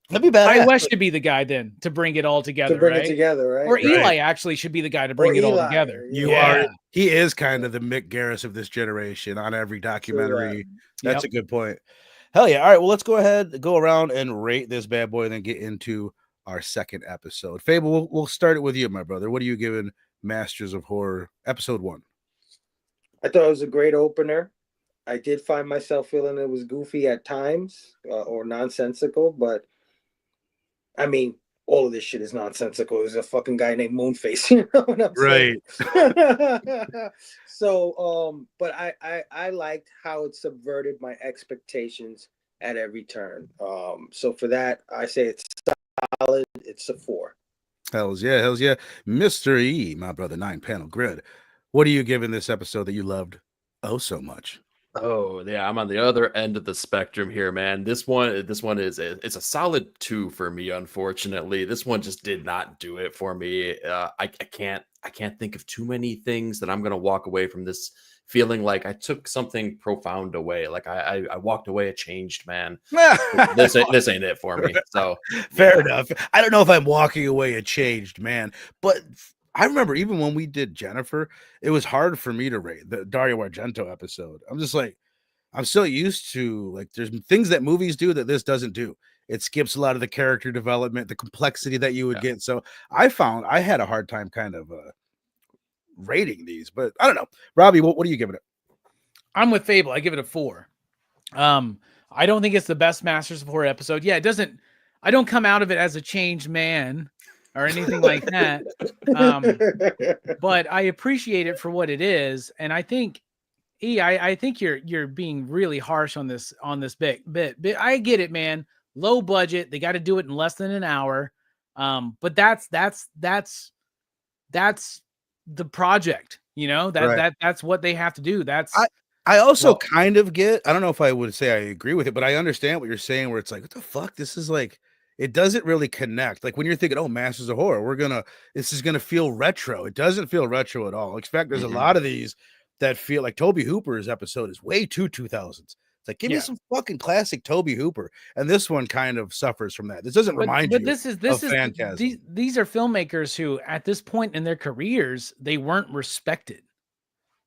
That'd be badass. Ty West should be the guy then to bring it all together. To bring it together, right? Or Eli actually should be the guy to bring it all together. He is kind of the Mick Garris of this generation on every documentary. That's a good point. Hell yeah. All right. Well, let's go ahead, go around and rate this bad boy and then get into our second episode. Fable, we'll start it with you, my brother. What are you giving Masters of Horror episode 1? I thought it was a great opener. I did find myself feeling it was goofy at times or nonsensical, but I mean, all of this shit is nonsensical. There's a fucking guy named Moonface, you know what I'm saying? So, but I liked how it subverted my expectations at every turn. So for that, I say it's solid. It's a 4. Hells yeah, hells yeah. Mr. E, my brother, 9-panel grid. What are you giving this episode that you loved oh so much? Oh yeah, I'm on the other end of the spectrum here, man. This one is it's a solid 2 for me. Unfortunately, this one just did not do it for me. I can't think of too many things that I'm gonna walk away from this feeling like I took something profound away. Like I walked away a changed man. this ain't it for me. So fair enough. I don't know if I'm walking away a changed man, but I remember even when we did Jennifer, it was hard for me to rate the Dario Argento episode. I'm just like, I'm so used to, like, there's things that movies do that this doesn't do. It skips a lot of the character development, the complexity that you would get. So I found I had a hard time kind of rating these, but I don't know. Robbie, what are you giving it? I'm with Fable. I give it a 4. I don't think it's the best Masters of Horror episode. Yeah, it doesn't. I don't come out of it as a changed man or anything like that. But I appreciate it for what it is, and I think, I think you're being really harsh on this bit. I get it, man. Low budget. They got to do it in less than an hour. But that's the project. You know, that's what they have to do. I also kind of get, I don't know if I would say I agree with it, but I understand what you're saying, where it's like, what the fuck? This is like, it doesn't really connect. Like when you're thinking, oh, Masters of Horror, this is going to feel retro. It doesn't feel retro at all. In fact, there's a lot of these that feel like Tobe Hooper's episode is way too 2000s. It's like, give me some fucking classic Tobe Hooper. And this one kind of suffers from that. This doesn't remind you this is Phantasm. These are filmmakers who at this point in their careers, they weren't respected.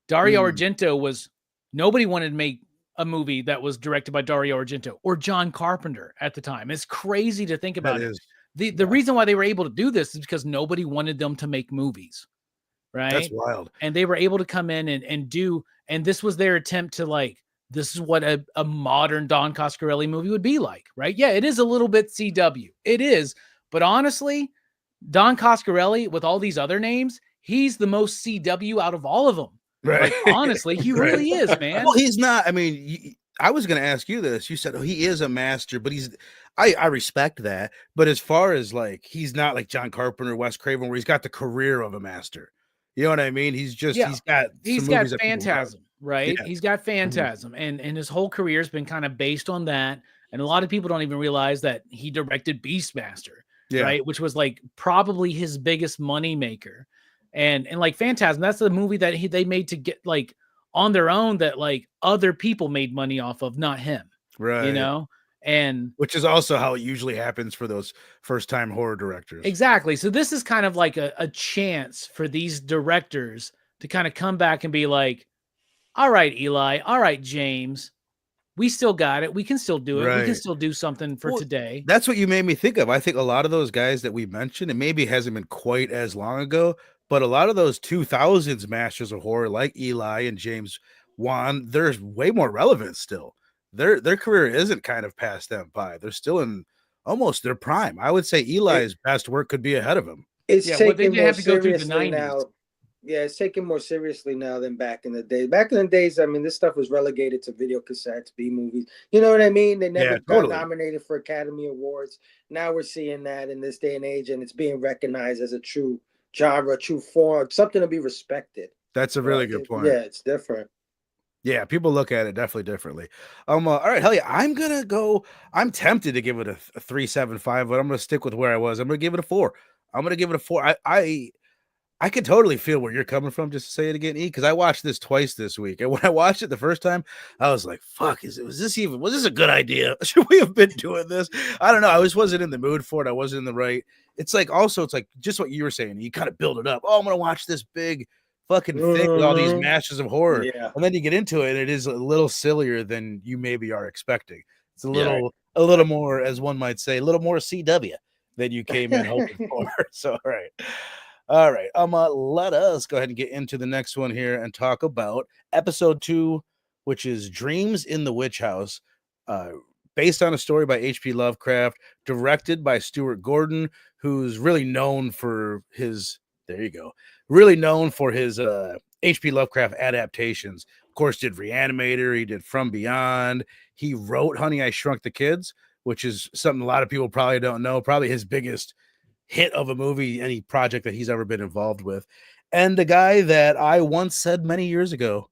Dario Argento was, nobody wanted to make a movie that was directed by Dario Argento or John Carpenter at the time. It's crazy to think about it. The reason why they were able to do this is because nobody wanted them to make movies, right? That's wild. And they were able to come in and do, and this was their attempt to, like, this is what a modern Don Coscarelli movie would be like, right? Yeah, it is a little bit CW. It is. But honestly, Don Coscarelli, with all these other names, he's the most CW out of all of them. Right. Like, honestly, he really is, man. Well, he's not. I mean, I was going to ask you this. You said, oh, he is a master, but I respect that. But as far as, like, he's not like John Carpenter, Wes Craven, where he's got the career of a master. You know what I mean? He's just, he's got Phantasm, right? Yeah. He's got Phantasm, and his whole career has been kind of based on that. And a lot of people don't even realize that he directed Beastmaster, right? Which was like probably his biggest money maker. And like Phantasm, that's the movie that they made to get, like, on their own, that, like, other people made money off of, not him. Right. You know? And which is also how it usually happens for those first-time horror directors. Exactly. So this is kind of like a chance for these directors to kind of come back and be like, all right, Eli, all right, James, we still got it. We can still do it. Right. We can still do something for today. That's what you made me think of. I think a lot of those guys that we mentioned, and maybe it hasn't been quite as long ago, but a lot of those 2000s Masters of Horror, like Eli and James Wan, there's way more relevant still. Their career isn't kind of past them by. They're still in almost their prime. I would say Eli's best work could be ahead of him. It's taking more seriously now. Yeah, it's taken more seriously now than back in the day. Back in the days, I mean, this stuff was relegated to video cassettes, B movies. You know what I mean? They never got nominated for Academy Awards. Now we're seeing that in this day and age, and it's being recognized as a true genre, true form, something to be respected. That's a really good point. Yeah, it's different. Yeah, people look at it definitely differently. All right, hell yeah, I'm tempted to give it a 3.75, but I'm gonna stick with where I was. I'm gonna give it a 4. I could totally feel where you're coming from, just to say it again, E, because I watched this twice this week. And when I watched it the first time, I was like, fuck, was this a good idea? Should we have been doing this? I don't know. I just wasn't in the mood for it. I wasn't in the right. It's like just what you were saying. You kind of build it up. Oh, I'm going to watch this big fucking thing with all these Masters of Horror. Yeah. And then you get into it, and it is a little sillier than you maybe are expecting. It's a little more, as one might say, a little more CW than you came in hoping for. So, all right. Let us go ahead and get into the next one here and talk about episode 2, which is Dreams in the Witch House, based on a story by H.P. Lovecraft, directed by Stuart Gordon, who's really known for his, really known for his H.P. Lovecraft adaptations. Of course, did Re-Animator, he did From Beyond, he wrote Honey, I Shrunk the Kids, which is something a lot of people probably don't know, probably his biggest hit of a movie, any project that he's ever been involved with. And the guy that I once said many years ago,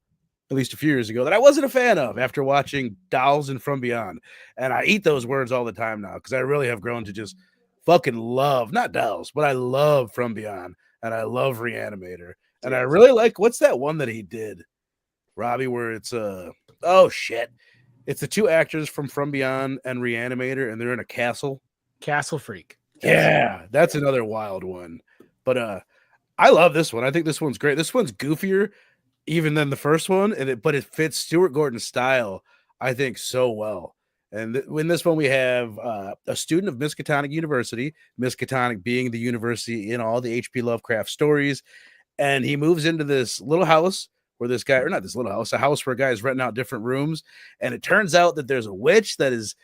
at least a few years ago, that I wasn't a fan of after watching Dolls and From Beyond. And I eat those words all the time now because I really have grown to just fucking love, not Dolls, but I love From Beyond and I love Re-Animator. And I really like, what's that one that he did, Robbie, where it's oh shit. It's the two actors from Beyond and Re-Animator, and they're in a castle. Castle Freak. Yeah, that's another wild one. But I love this one. I think this one's great. This one's goofier even than the first one, but it fits Stuart Gordon's style, I think, so well. And in this one, we have a student of Miskatonic University, Miskatonic being the university in all the H.P. Lovecraft stories. And he moves into this little house where this guy, or not this little house, a house where a guy is renting out different rooms. And it turns out that there's a witch that is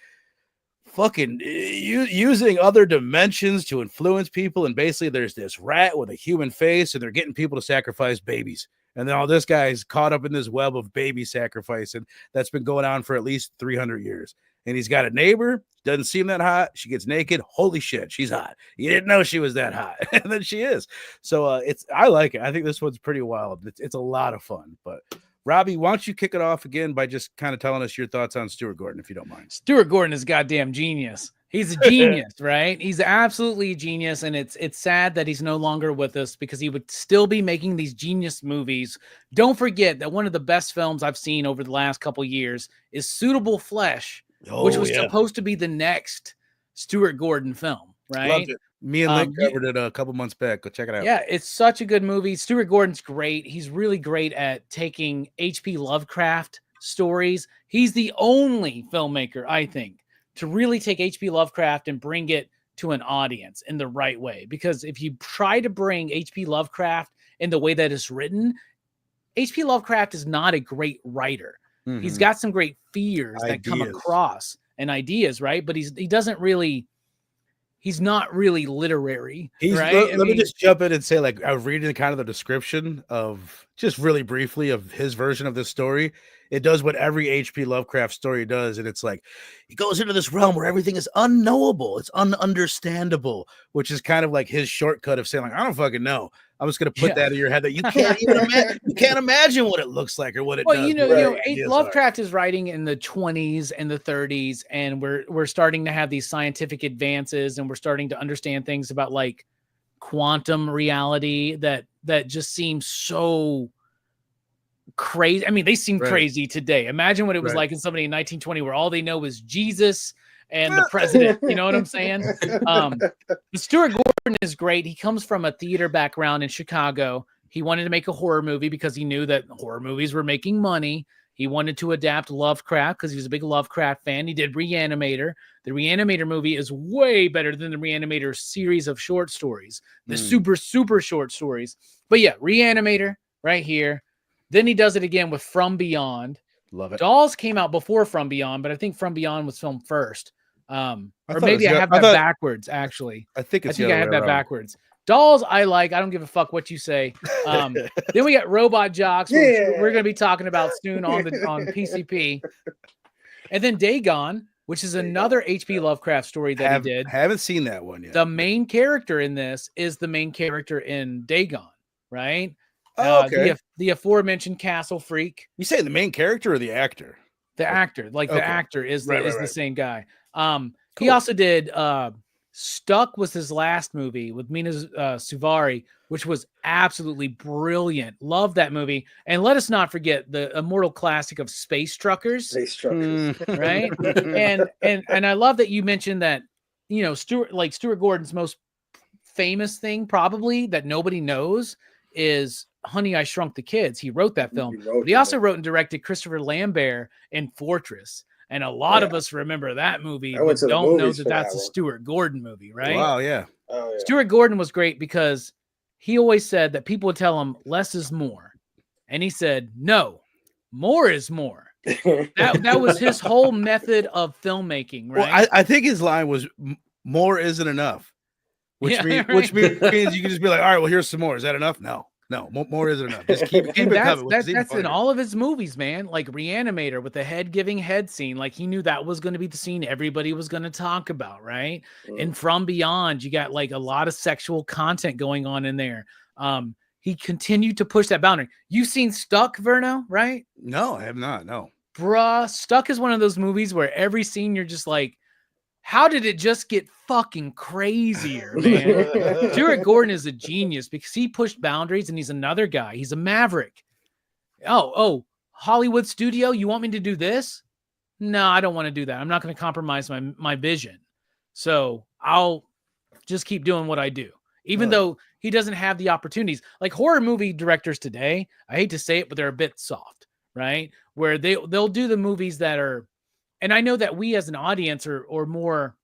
fucking using other dimensions to influence people. And basically there's this rat with a human face and they're getting people to sacrifice babies. And then all this guy's caught up in this web of baby sacrifice. And that's been going on for at least 300 years. And he's got a neighbor, doesn't seem that hot. She gets naked. Holy shit, she's hot. You didn't know she was that hot. And then she is. So I like it. I think this one's pretty wild. It's a lot of fun. But Robbie, why don't you kick it off again by just kind of telling us your thoughts on Stuart Gordon, if you don't mind. Stuart Gordon is a goddamn genius. He's a genius, right? He's absolutely a genius, and it's sad that he's no longer with us because he would still be making these genius movies. Don't forget that one of the best films I've seen over the last couple years is Suitable Flesh, which was supposed to be the next Stuart Gordon film, right? Loved it. Me and Link covered it a couple months back. Go check it out. Yeah, it's such a good movie. Stuart Gordon's great. He's really great at taking H.P. Lovecraft stories. He's the only filmmaker, I think, to really take H.P. Lovecraft and bring it to an audience in the right way. Because if you try to bring H.P. Lovecraft in the way that it's written, H.P. Lovecraft is not a great writer. Mm-hmm. He's got some great fears that come across and ideas, right? But he's not really literary, right? Let me just jump in and say, like, I was reading kind of the description of, just really briefly, of his version of this story. It does what every H.P. Lovecraft story does, and it's like, he goes into this realm where everything is unknowable, it's ununderstandable, which is kind of like his shortcut of saying, like, I don't fucking know. I'm just going to put that in your head that you can't even imagine. You can't imagine what it looks like or what it does. Lovecraft is writing in the 20s and the 30s, and we're starting to have these scientific advances, and we're starting to understand things about like quantum reality that just seems so crazy. I mean, they seem crazy today. Imagine what it was like in somebody in 1920 where all they know is Jesus and the president. You know what I'm saying? Stuart Gordon is great. He comes from a theater background in Chicago. He wanted to make a horror movie because he knew that horror movies were making money. He wanted to adapt Lovecraft because he was a big Lovecraft fan. He did Re-Animator. The Re-Animator movie is way better than the Re-Animator series of short stories, the super, super short stories. But yeah, Re-Animator right here. Then he does it again with From Beyond. Love it. Dolls came out before From Beyond, but I think From Beyond was filmed first. Or maybe I have that backwards, actually. I think I have that backwards. Dolls, I like. I don't give a fuck what you say. Then we got Robot Jocks, which we're going to be talking about soon on PCP. And then Dagon, which is another H.P. Lovecraft story that he did. Haven't seen that one yet. The main character in this is the main character in Dagon, right? The aforementioned Castle Freak. You say the main character or the actor? The actor, the actor is the same guy. He also did Stuck was his last movie with Mina Suvari, which was absolutely brilliant. Love that movie. And let us not forget the immortal classic of Space Truckers. Right? and I love that you mentioned that, you know, Stuart Gordon's most famous thing probably that nobody knows is Honey, I Shrunk the Kids. He wrote that film. But he also wrote and directed Christopher Lambert in Fortress. And a lot of us remember that movie, but don't know that that's a Stuart Gordon movie, right? Wow, yeah. Stuart Gordon was great because he always said that people would tell him less is more. And he said, no, more is more. That was his whole method of filmmaking, right? Well, I think his line was more isn't enough, which means you can just be like, all right, well, here's some more. Is that enough? No, more isn't enough. Just keep it coming. That's in all of his movies, man. Like Re-Animator with the head-giving head scene. Like he knew that was going to be the scene everybody was going to talk about, right? And From Beyond, you got like a lot of sexual content going on in there. He continued to push that boundary. You've seen Stuck, Verno, right? No, I have not. No. Bruh, Stuck is one of those movies where every scene you're just like, how did it just get fucking crazier, man? Stuart Gordon is a genius because he pushed boundaries and he's another guy. He's a maverick. Oh, Hollywood studio, you want me to do this? No, I don't want to do that. I'm not going to compromise my vision. So I'll just keep doing what I do. Even though he doesn't have the opportunities. Like horror movie directors today, I hate to say it, but they're a bit soft, right? Where they'll do the movies that are, and I know that we as an audience are more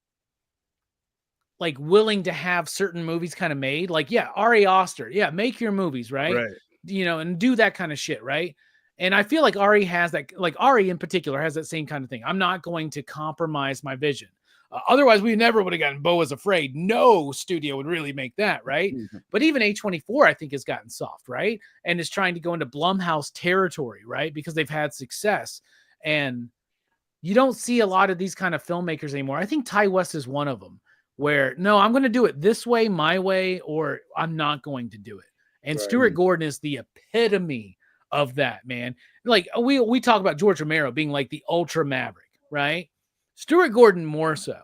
like willing to have certain movies kind of made. Like, yeah, Ari Aster, yeah, make your movies, right? You know, and do that kind of shit, right? And I feel like Ari has that, like Ari in particular has that same kind of thing. I'm not going to compromise my vision. Otherwise, we never would have gotten Beau is Afraid. No studio would really make that, right? But even A24, I think, has gotten soft, right? And is trying to go into Blumhouse territory, right? Because they've had success. And you don't see a lot of these kind of filmmakers anymore. I think Ty West is one of them where, no, I'm going to do it this way, my way, or I'm not going to do it. And Stuart Gordon is the epitome of that, man. Like we talk about George Romero being like the ultra maverick, right? Stuart Gordon more so.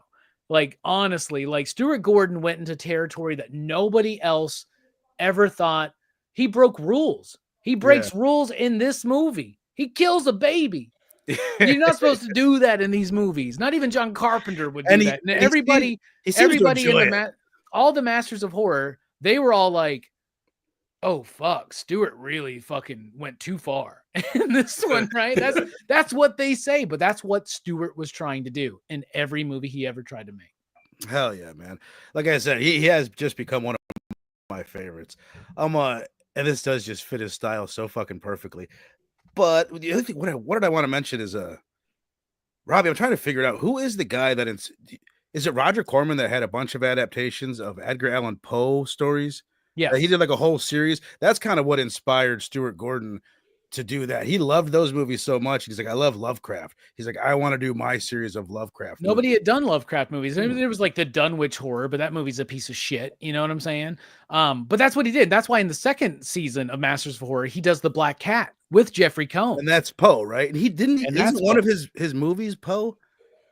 Like, honestly, like Stuart Gordon went into territory that nobody else ever thought. He broke rules. He breaks rules in this movie. He kills a baby. You're not supposed to do that in these movies. Not even John Carpenter would do that. And everybody in all the masters of horror, they were all like, oh fuck, Stuart really fucking went too far in this one, right? That's what they say, but that's what Stuart was trying to do in every movie he ever tried to make. Hell yeah, man. Like I said, he has just become one of my favorites. And this does just fit his style so fucking perfectly. But the other thing, what did I want to mention is Robbie, I'm trying to figure out who is the guy that is it Roger Corman that had a bunch of adaptations of Edgar Allan Poe stories? Yeah, he did like a whole series. That's kind of what inspired Stuart Gordon to do that. He loved those movies so much. He's like, I love Lovecraft. He's like, I want to do my series of Lovecraft. Nobody had done Lovecraft movies. There was like the Dunwich Horror, but that movie's a piece of shit. You know what I'm saying? But that's what he did. That's why in the second season of Masters of Horror, he does the Black Cat with Jeffrey Combs. And that's Poe, right? And isn't one of his movies Poe?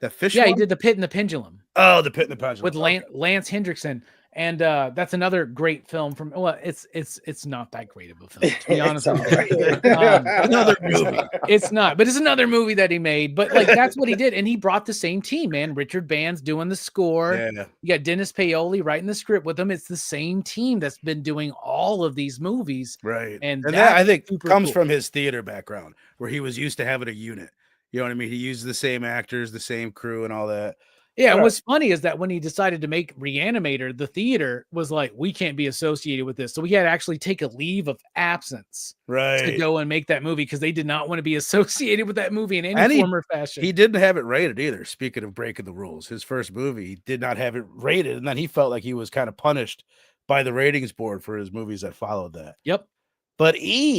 The fish. Yeah, he did The Pit and the Pendulum. Oh, The Pit and the Pendulum with Lance Hendrickson. And that's another great film from. Well, it's not that great of a film, to be honest. Another movie. It's not, but it's another movie that he made. But like that's what he did, and he brought the same team, man. Richard Band's doing the score. Yeah. You got Dennis Paoli writing the script with him. It's the same team that's been doing all of these movies, right? And that I think comes from his theater background, where he was used to having a unit. You know what I mean? He used the same actors, the same crew, and all that. Yeah, and what's funny is that when he decided to make Re-Animator, the theater was like, we can't be associated with this. So we had to actually take a leave of absence to go and make that movie because they did not want to be associated with that movie in any form or fashion. He didn't have it rated either. Speaking of breaking the rules, his first movie, he did not have it rated. And then he felt like he was kind of punished by the ratings board for his movies that followed that. Yep. But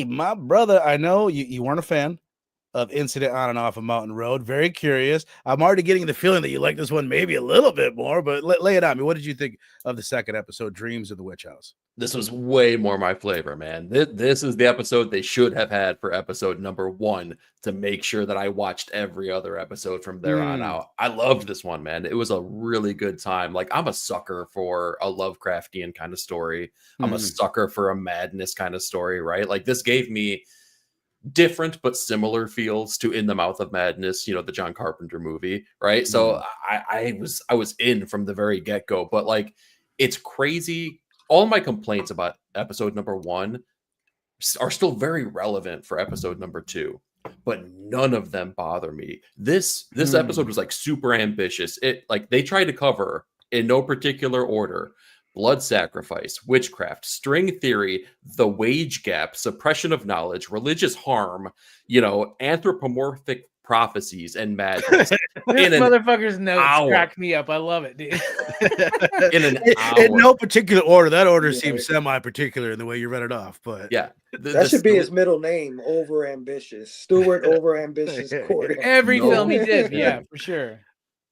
my brother, I know you weren't a fan of Incident on and Off a Mountain Road. Very curious. I'm already getting the feeling that you like this one maybe a little bit more, but lay it on me. What did you think of the second episode, Dreams of the Witch House? This was way more my flavor, man. This is the episode they should have had for episode number 1 to make sure that I watched every other episode from there on out. I loved this one, man. It was a really good time. Like, I'm a sucker for a Lovecraftian kind of story. I'm a sucker for a madness kind of story, right? Like, this gave me different but similar feels to In the Mouth of Madness, you know, the John Carpenter movie, right? So I was in from the very get-go, but like, it's crazy. All my complaints about episode number 1 are still very relevant for episode number 2, but none of them bother me. This episode was like super ambitious. It like they tried to cover in no particular order: blood sacrifice, witchcraft, string theory, the wage gap, suppression of knowledge, religious harm, you know, anthropomorphic prophecies and magic This motherfucker's notes crack me up. I love it, dude. In an hour. In no particular order. That order seems semi-particular in the way you read it off, but yeah. That should be his middle name, over ambitious. Stuart, over ambitious Gordon. Every film he did, yeah, for sure.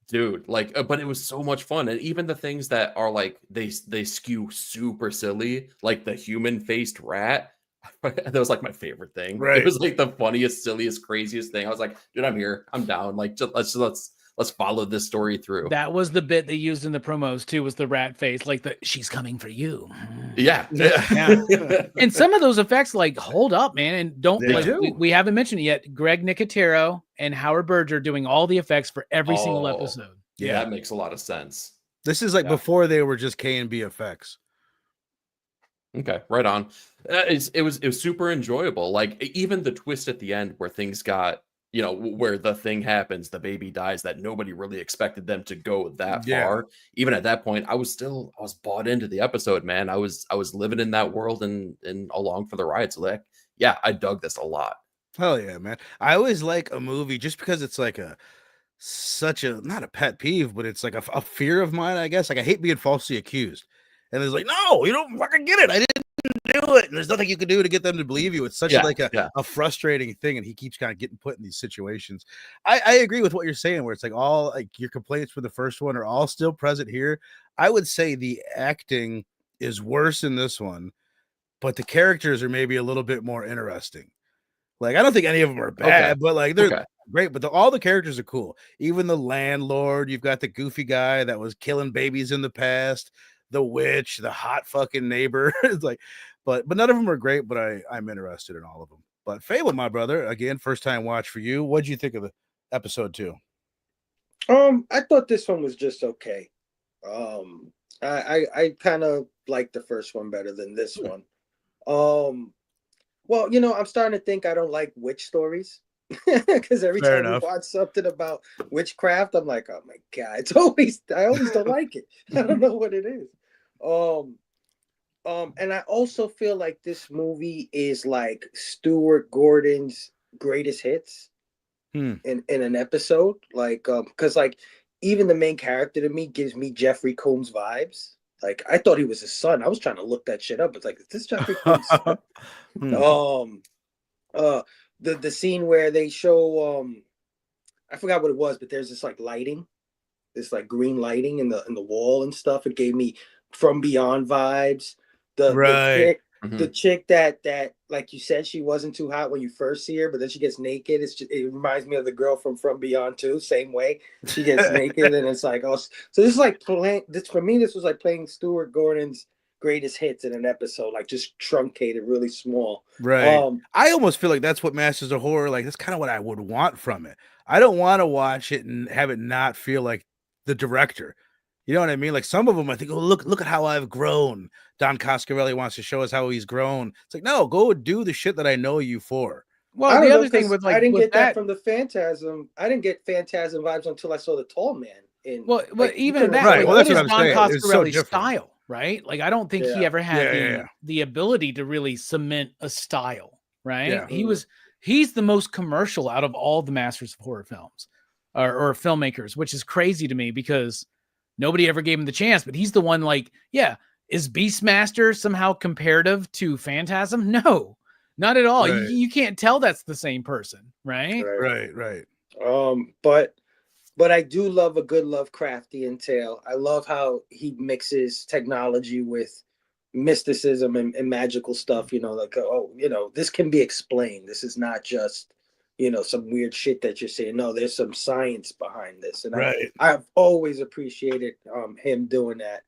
Dude, like, but it was so much fun. And even the things that are like they skew super silly, like the human-faced rat. That was like my favorite thing. Right. It was like the funniest, silliest, craziest thing. I was like, dude, I'm here. I'm down. Like, just, let's follow this story through. That was the bit they used in the promos too, was the rat face, like the she's coming for you. Yeah. And some of those effects like hold up, man. And don't like we haven't mentioned it yet. Greg Nicotero and Howard Berger doing all the effects for every single episode. Yeah, that makes a lot of sense. This is like before they were just K&B effects. Okay, right on. It was super enjoyable. Like even the twist at the end where things got, you know, where the thing happens, the baby dies, that nobody really expected them to go that far. Even at that point, I was bought into the episode, man. I was living in that world and along for the ride. So like, yeah, I dug this a lot. Hell yeah, man. I always like a movie just because it's like such a not a pet peeve, but it's like a fear of mine, I guess. Like I hate being falsely accused. And it's like, no, you don't fucking get it. I didn't do it. And there's nothing you can do to get them to believe you. It's such a frustrating thing. And he keeps kind of getting put in these situations. I agree with what you're saying, where it's like all like your complaints for the first one are all still present here. I would say the acting is worse in this one, but the characters are maybe a little bit more interesting. Like, I don't think any of them are bad, but like they're great. But all the characters are cool. Even the landlord, you've got the goofy guy that was killing babies in the past. The witch, the hot fucking neighbor. It's like, but none of them are great, but I'm interested in all of them. But Fable, my brother, again, first time watch for you. What'd you think of the episode 2? I thought this one was just okay. I kind of like the first one better than this one. Well, you know, I'm starting to think I don't like witch stories. Because every time we watch something about witchcraft, I'm like, oh my god, I always don't like it. I don't know what it is. And I also feel like this movie is like Stuart Gordon's greatest hits in an episode. Like, because like even the main character to me gives me Jeffrey Combs vibes. Like I thought he was his son. I was trying to look that shit up. It's like, is this Jeffrey Combs' son? The scene where they show I forgot what it was, but there's this like lighting, this like green lighting in the wall and stuff. It gave me From Beyond vibes. The chick that like you said, she wasn't too hot when you first see her, but then she gets naked. It reminds me of the girl from Beyond too. Same way, she gets naked, and it's like, oh, so this is like for me. This was like playing Stuart Gordon's greatest hits in an episode, like just truncated, really small. Right. I almost feel like that's what Masters of Horror, like that's kind of what I would want from it. I don't want to watch it and have it not feel like the director. You know what I mean? Like some of them, I think, oh, look at how I've grown. Don Coscarelli wants to show us how he's grown. It's like, no, go do the shit that I know you for. Well, the other thing with like, I didn't get that from the Phantasm. I didn't get Phantasm vibes until I saw the Tall Man. Well, even that, right? Well, that's what I'm Don saying. Coscarelli's style, right? Like, I don't think he ever had the ability to really cement a style, right? Yeah. He's the most commercial out of all the Masters of Horror films or filmmakers, which is crazy to me because nobody ever gave him the chance. But he's the one. Like, is Beastmaster somehow comparative to Phantasm? No, not at all. Right. You can't tell that's the same person, right? Right. But I do love a good Lovecraftian tale. I love how he mixes technology with mysticism and magical stuff. You know, like, oh, you know, this can be explained. This is not just, you know, some weird shit that you're saying. No, there's some science behind this. And I've always appreciated him doing that.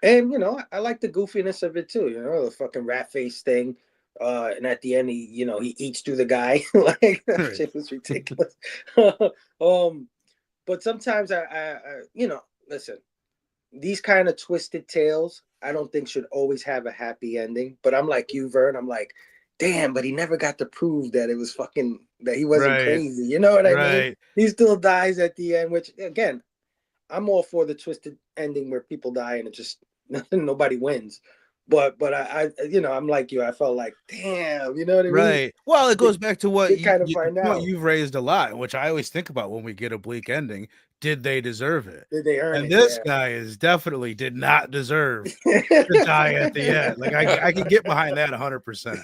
And, you know, I like the goofiness of it too. You know, the fucking rat face thing. And at the end, he eats through the guy. Like that shit was ridiculous. But sometimes I listen, these kind of twisted tales, I don't think should always have a happy ending. But I'm like you, Vern. I'm like, damn, but he never got to prove that it was fucking, that he wasn't crazy. You know what I mean? He still dies at the end, which again, I'm all for the twisted ending where people die and it just nobody wins. But I you know, I'm like you. I felt like, damn, you know what I mean? Right. Well, it goes back to what They kind of the find point out. you've raised a lot, which I always think about when we get a bleak ending. Did they deserve it? Did they earn And it? this Yeah. guy is definitely did not deserve to die at the end. Like I can get behind that 100%.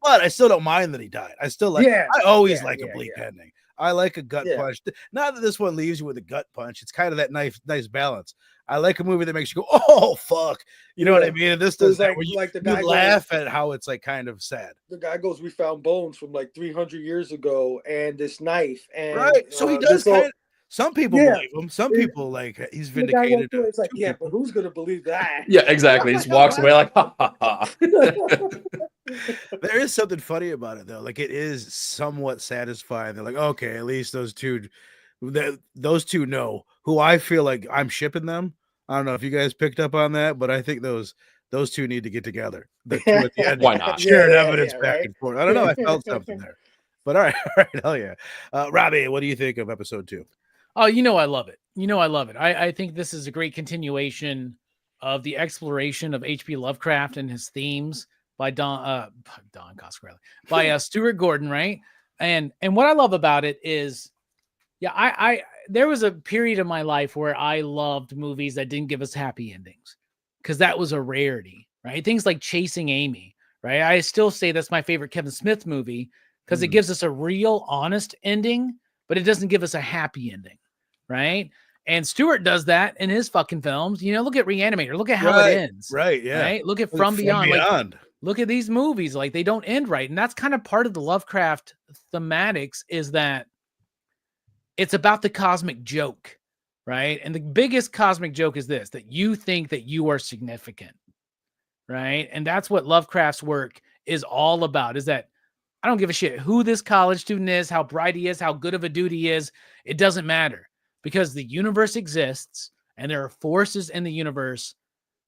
But I still don't mind that he died. I still like. Yeah. I always Yeah, like a yeah, bleak yeah. ending. I like a gut Yeah. punch. Not that this one leaves you with a gut punch. It's kind of that nice balance. I like a movie that makes you go, "Oh fuck," you know what I Yeah. mean? And this So does it's that like where you, the you guy goes, laugh at how it's like kind of sad. the guy goes, we found bones from like 300 years ago, and this knife, and Right. So he does this kind all. of. Some people Yeah. believe him. Some And people like he's the guy vindicated walked away. It's like, two yeah, but people. who's gonna believe that? Yeah, exactly. He just walks away like, ha ha ha. There is something funny about it though. Like it is somewhat satisfying. They're like, okay, at least those two know who I feel like I'm shipping them. I don't know if you guys picked up on that, but I think those two need to get together. The two at the end, Why not? sharing evidence back right? and forth. I don't know. I felt something there. But all right, all right, hell yeah. Robbie, what do you think of episode 2? Oh, you know I love it. You know I love it. I think this is a great continuation of the exploration of H.P. Lovecraft and his themes by Don Coscarelli, by Stuart Gordon, right? And what I love about it is, yeah, I there was a period of my life where I loved movies that didn't give us happy endings because that was a rarity, right? Things like Chasing Amy, right? I still say that's my favorite Kevin Smith movie because it gives us a real, honest ending, but it doesn't give us a happy ending, right? And Stewart does that in his fucking films. You know, look at Re-Animator. Look at how it ends. Right, yeah. Right? Look at From Beyond. Like, Beyond. look at these movies. Like, they don't end right. And that's kind of part of the Lovecraft thematics is that it's about the cosmic joke, right? And the biggest cosmic joke is this, that you think that you are significant, right? And that's what Lovecraft's work is all about, is that I don't give a shit who this college student is, how bright he is, how good of a dude he is. It doesn't matter because the universe exists and there are forces in the universe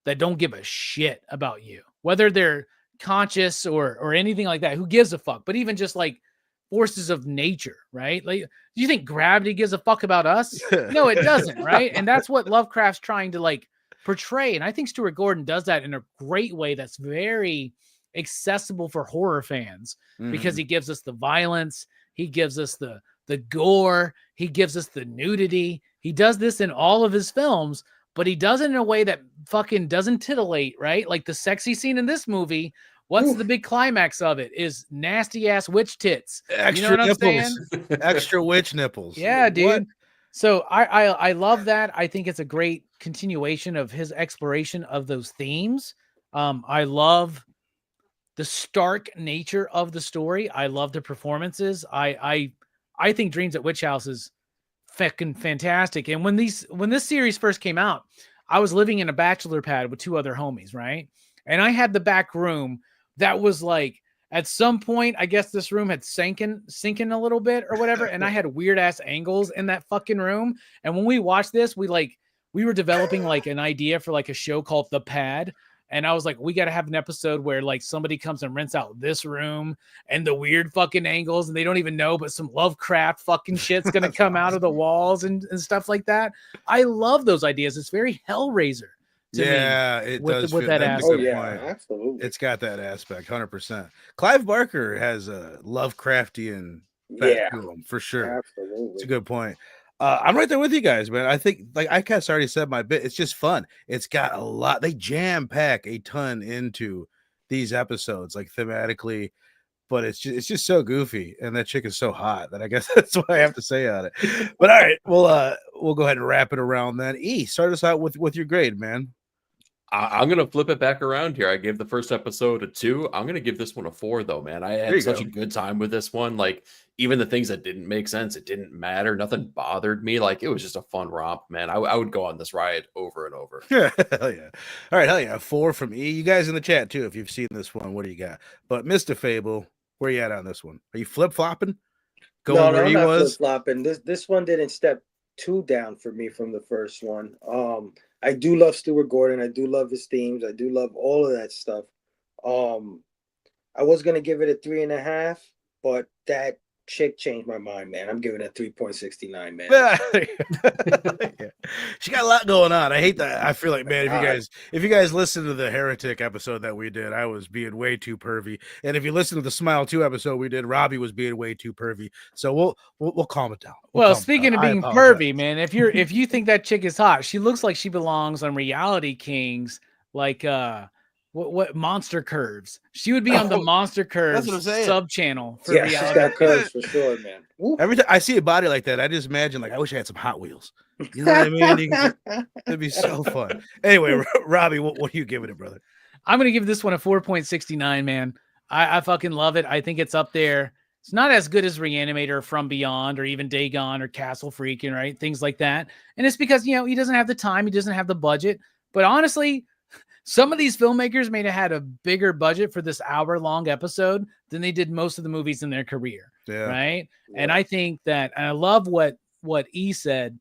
that don't give a shit about you, whether they're conscious or anything like that. Who gives a fuck? But even just like forces of nature, right? Like, do you think gravity gives a fuck about us? No, it doesn't, right? And that's what Lovecraft's trying to like portray. And I think Stuart Gordon does that in a great way that's very accessible for horror fans because he gives us the violence, he gives us the gore, he gives us the nudity. He does this in all of his films, but he does it in a way that fucking doesn't titillate, right? Like the sexy scene in this movie, what's the big climax of it is nasty ass witch tits. Extra you know what I'm nipples. saying? Extra witch nipples. Yeah, dude. What? So I love that. I think it's a great continuation of his exploration of those themes. I love the stark nature of the story. I love the performances. I think Dreams at Witch House is fucking fantastic. And when this series first came out, I was living in a bachelor pad with 2 other homies, right? And I had the back room that was like, at some point, I guess this room had sinking a little bit or whatever. And I had weird ass angles in that fucking room. And when we watched this, we were developing like an idea for like a show called The Pad. And I was like, we got to have an episode where like somebody comes and rents out this room and the weird fucking angles and they don't even know, but some Lovecraft fucking shit's going to come out of the walls and stuff like that. I love those ideas. It's very Hellraiser to me. It with, does with fit. that That's aspect. a good point. Absolutely. It's got that aspect, 100%. Clive Barker has a Lovecraftian to him, for sure. Absolutely. It's a good point. I'm right there with you guys, man. I think, like I kind of already said my bit. It's just fun. It's got a lot. They jam pack a ton into these episodes, like thematically, but it's just so goofy, and that chick is so hot that I guess that's what I have to say on it. But all right, we'll go ahead and wrap it around then. Start us out with your grade, man. I'm going to flip it back around here. I gave the first episode a 2. I'm going to give this one a 4, though, man. I had such a good time with this one. Like, even the things that didn't make sense, it didn't matter. Nothing bothered me. Like, it was just a fun romp, man. I would go on this ride over and over. Yeah, hell yeah. All right, hell yeah. 4 from E. You guys in the chat, too, if you've seen this one, what do you got? But Mr. Fable, where you at on this one? Are you flip-flopping? No, I'm not flip-flopping. This one didn't step too down for me from the first one. I do love Stuart Gordon. I do love his themes. I do love all of that stuff. I was gonna give it a 3.5, but that chick changed my mind, man. I'm giving it 3.69, man. Yeah. She got a lot going on. I hate that. I feel like, man, if you guys listen to the Heretic episode that we did, I was being way too pervy. And if you listen to the Smile 2 episode we did, Robbie was being way too pervy. So we'll calm it down. Well, speaking of being pervy, man, if you think that chick is hot, she looks like she belongs on Reality Kings, like what Monster Curves. She would be on the Monster Curves sub channel for reality. She's got curves for sure, man. Woo. Every time I see a body like that, I just imagine, like, I wish I had some Hot Wheels. You know what I mean? It'd be so fun. Anyway, Robbie, what are you giving it, brother? I'm gonna give this one a 4.69, man. I fucking love it. I think it's up there. It's not as good as Re-Animator, From Beyond, or even Dagon or Castle Freaking, right? Things like that. And it's because, you know, he doesn't have the time, he doesn't have the budget. But honestly, some of these filmmakers may have had a bigger budget for this hour-long episode than they did most of the movies in their career. Yeah. Right? Yeah. And I think that, and I love what E said,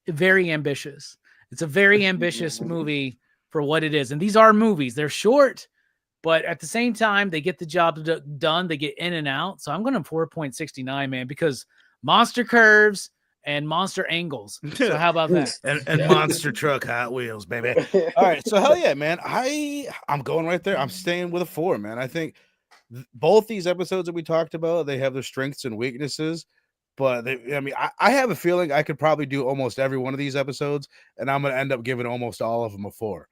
very ambitious. It's a very ambitious movie for what it is. And these are movies. They're short, but at the same time, they get the job done. They get in and out. So I'm going to 4.69, man, because Monster Curves and Monster Angles. So how about that? and Monster Truck Hot Wheels, baby. All right. So hell yeah, man. I'm going right there. I'm staying with a 4, man. I think both these episodes that we talked about, they have their strengths and weaknesses. But I have a feeling I could probably do almost every one of these episodes, and I'm going to end up giving almost all of them a 4.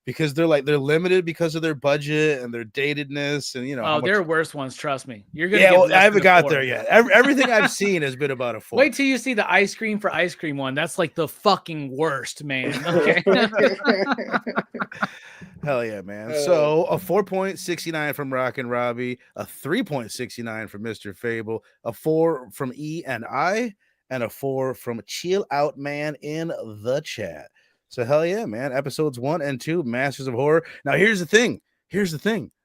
Because they're limited because of their budget and their datedness, and you know. Oh, they're worse ones. Trust me. You're gonna. Yeah, well, I haven't got there yet. Everything I've seen has been about a 4. Wait till you see the ice cream for ice cream one. That's like the fucking worst, man. Okay. Hell yeah, man. So a 4.69 from Rock and Robbie, a 3.69 from Mr. Fable, a 4 from E and I, and a 4 from Chill Out Man in the chat. So hell yeah, man. Episodes 1 and 2, Masters of Horror. Now here's the thing.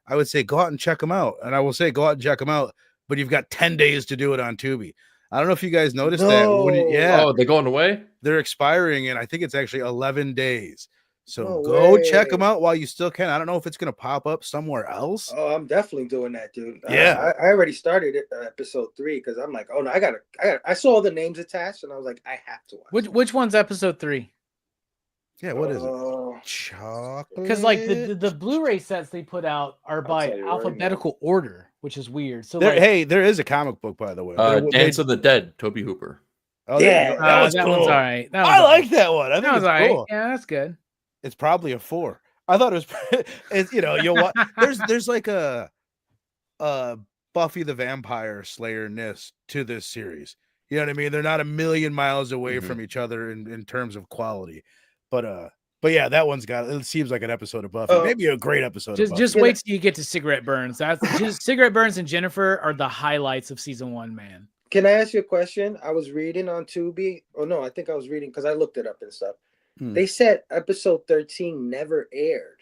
I would say go out and check them out. And I will say go out and check them out, but you've got 10 days to do it on Tubi. I don't know if you guys noticed that. Oh, they're going away? They're expiring, and I think it's actually 11 days. So go check them out while you still can. I don't know if it's going to pop up somewhere else. Oh, I'm definitely doing that, dude. Yeah. I already started episode 3 because I'm like, oh no, I saw the names attached, and I was like, I have to watch. Which one's episode 3? Yeah, what is it? Chocolate. Because like the Blu-ray sets they put out are by alphabetical order, which is weird. So there is a comic book, by the way. Dance of the Dead, Toby Hooper. Oh yeah, that one's all right. I like that one. I think that was it's all right. cool. Yeah, that's good. It's probably a 4. I thought it was. It's, you know, there's like a Buffy the Vampire Slayer-ness to this series. You know what I mean? They're not a million miles away from each other in terms of quality. But yeah, that one's got. It seems like an episode of Buffy. Maybe a great episode. Just wait till you get to Cigarette Burns. That's just Cigarette Burns and Jennifer are the highlights of season 1, man. Can I ask you a question? I was reading on Tubi. Oh no, I think I was reading because I looked it up and stuff. They said episode 13 never aired.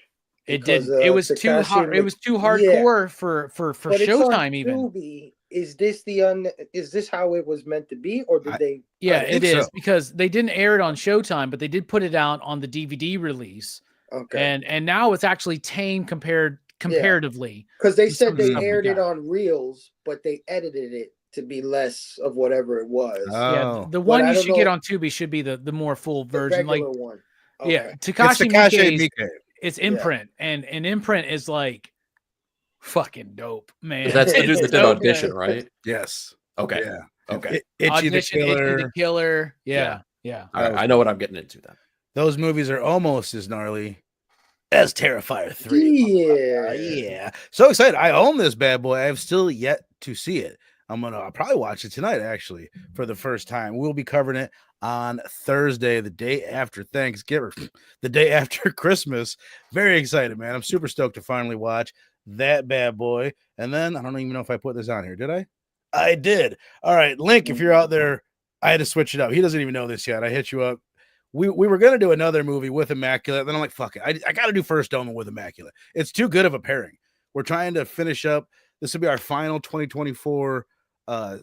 It did. It was too hard. It was too hardcore for Showtime. Even Tubi. Is this how it was meant to be, or did they? Yeah, it is because they didn't air it on Showtime, but they did put it out on the DVD release. Okay, and now it's actually tame comparatively because they said they aired it on Reels, but they edited it to be less of whatever it was. Yeah, the one you should get on Tubi should be the more full version, like one. Okay. Yeah, Takashi Miike. It's Imprint, and Imprint is like fucking dope, man. That's the dude that did Audition, right? Yes. Okay. Yeah. Okay. Itchy the Killer. Yeah. I know what I'm getting into then. Those movies are almost as gnarly as Terrifier 3. Yeah. So excited. I own this bad boy. I have still yet to see it. I'll probably watch it tonight, actually, for the first time. We'll be covering it on Thursday, the day after Thanksgiving, the day after Christmas. Very excited, man. I'm super stoked to finally watch that bad boy. And then I don't even know if I put this on here. Did I? I did. All right, Link, if you're out there, I had to switch it up. He doesn't even know this yet. I hit you up. We were going to do another movie with Immaculate. Then I'm like, fuck it. I got to do First Omen with Immaculate. It's too good of a pairing. We're trying to finish up. This will be our final 2024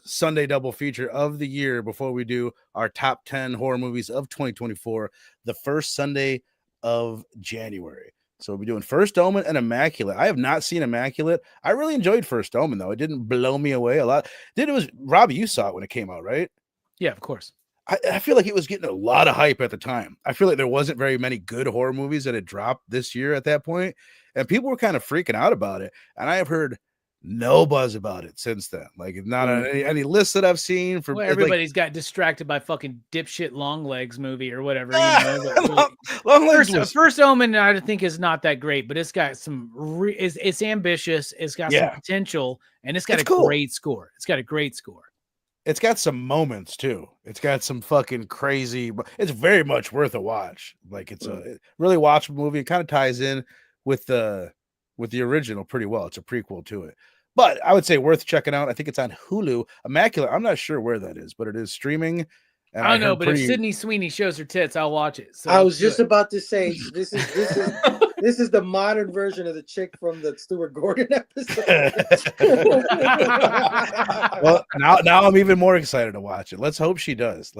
Sunday double feature of the year before we do our top 10 horror movies of 2024, the first Sunday of January. So we'll be doing First Omen and Immaculate. I have not seen Immaculate. I really enjoyed First Omen, though. It didn't blow me away a lot. It was Robbie, you saw it when it came out, right? Yeah, of course. I feel like it was getting a lot of hype at the time. I feel like there wasn't very many good horror movies that had dropped this year at that point, and people were kind of freaking out about it. And I have heard no buzz about it since then. Like, not on any lists that I've seen. For everybody's got distracted by fucking dipshit Long Legs movie or whatever. You know, Long Legs First Omen, I think, is not that great, but it's got some. It's ambitious. It's got some potential, and it's got great score. It's got a great score. It's got some moments too. It's got some fucking crazy. It's very much worth a watch. Like, it's a really watchable movie. It kind of ties in with the original pretty well. It's a prequel to it, but I would say worth checking out. I think it's on Hulu. Immaculate. I'm not sure where that is, but it is streaming. And I don't know, but if Sydney Sweeney shows her tits, I'll watch it. So I was just about to say this is the modern version of the chick from the Stuart Gordon episode. Well, now I'm even more excited to watch it. Let's hope she does.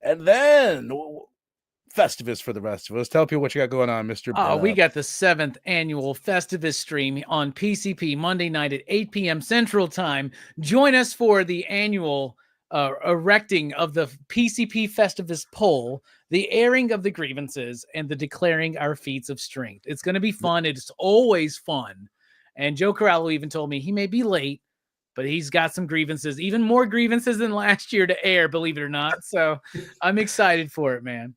And then Festivus for the rest of us. Tell people what you got going on, Mr. Oh, we got the 7th annual Festivus stream on PCP Monday night at 8 p.m. Central Time. Join us for the annual erecting of the PCP Festivus poll, the airing of the grievances, and the declaring our feats of strength. It's going to be fun. It's always fun. And Joe Corallo even told me he may be late, but he's got some grievances, even more grievances than last year to air, believe it or not. So I'm excited for it, man.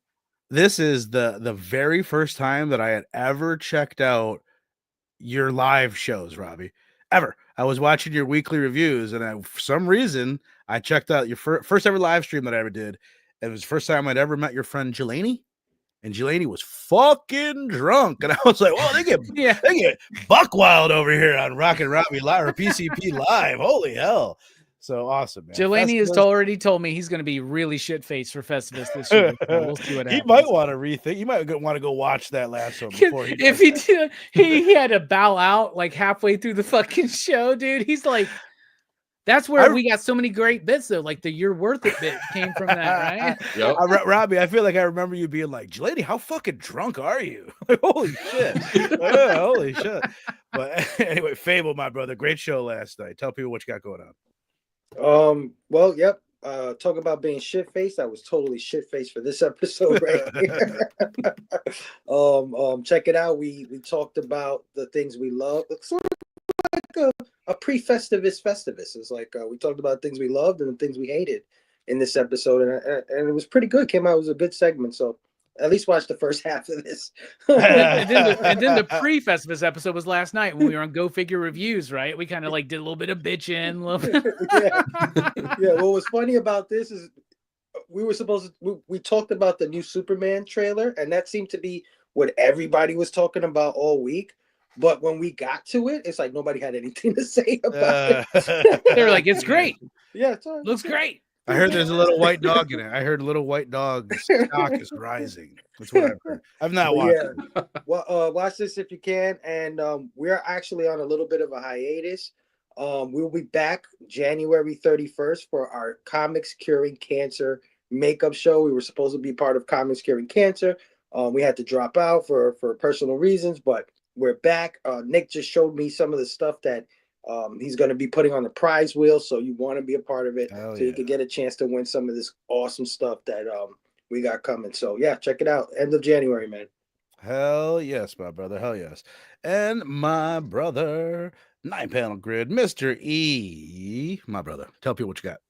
This is the very first time that I had ever checked out your live shows, Robbie. Ever. I was watching your weekly reviews, and for some reason, I checked out your first ever live stream that I ever did. It was the first time I'd ever met your friend Jelani, and Jelani was fucking drunk, and I was like, "Oh, they get buck wild over here on Rockin' Robbie Live or PCP Live. Holy hell!" So awesome, man. Jelani has already told me he's going to be really shit-faced for Festivus this year. So we'll see what happens. He might want to rethink. He might want to go watch that last one before he. If he did, he had to bow out like halfway through the fucking show, dude. He's like, that's where we got so many great bits though. Like the "You're Worth It" bit came from that, right? Yep. Robbie, I feel like I remember you being like, "Jelani, how fucking drunk are you?" Like, holy shit, holy shit. But anyway, Fable, my brother, great show last night. Tell people what you got going on. Well, yep. Talk about being shit-faced. I was totally shit-faced for this episode right here. Check it out. We talked about the things we love. It's sort of like a pre-Festivus Festivus. It's like we talked about things we loved and the things we hated in this episode, and it was pretty good. Came out, it was a good segment. So at least watch the first half of this. and then the pre-Festivus episode was last night when we were on Go Figure Reviews, right? We kind of like did a little bit of bitching. Yeah. What was funny about this is we talked about the new Superman trailer, and that seemed to be what everybody was talking about all week. But when we got to it, it's like nobody had anything to say about it. They were like, "It's great. Yeah, looks great." I heard there's a little white dog in it. I heard little white dog's stock is rising. That's what I've heard. I've not watched it. Well, watch this if you can. And we're actually on a little bit of a hiatus. We'll be back January 31st for our Comics Curing Cancer makeup show. We were supposed to be part of Comics Curing Cancer. We had to drop out for personal reasons, but we're back. Nick just showed me some of the stuff that he's going to be putting on the prize wheel, so you want to be a part of it, you can get a chance to win some of this awesome stuff that we got coming. So yeah, check it out. End of January, man. Hell yes, my brother. Hell yes. And my brother, 9-panel grid, Mr. E. My brother, tell people what you got.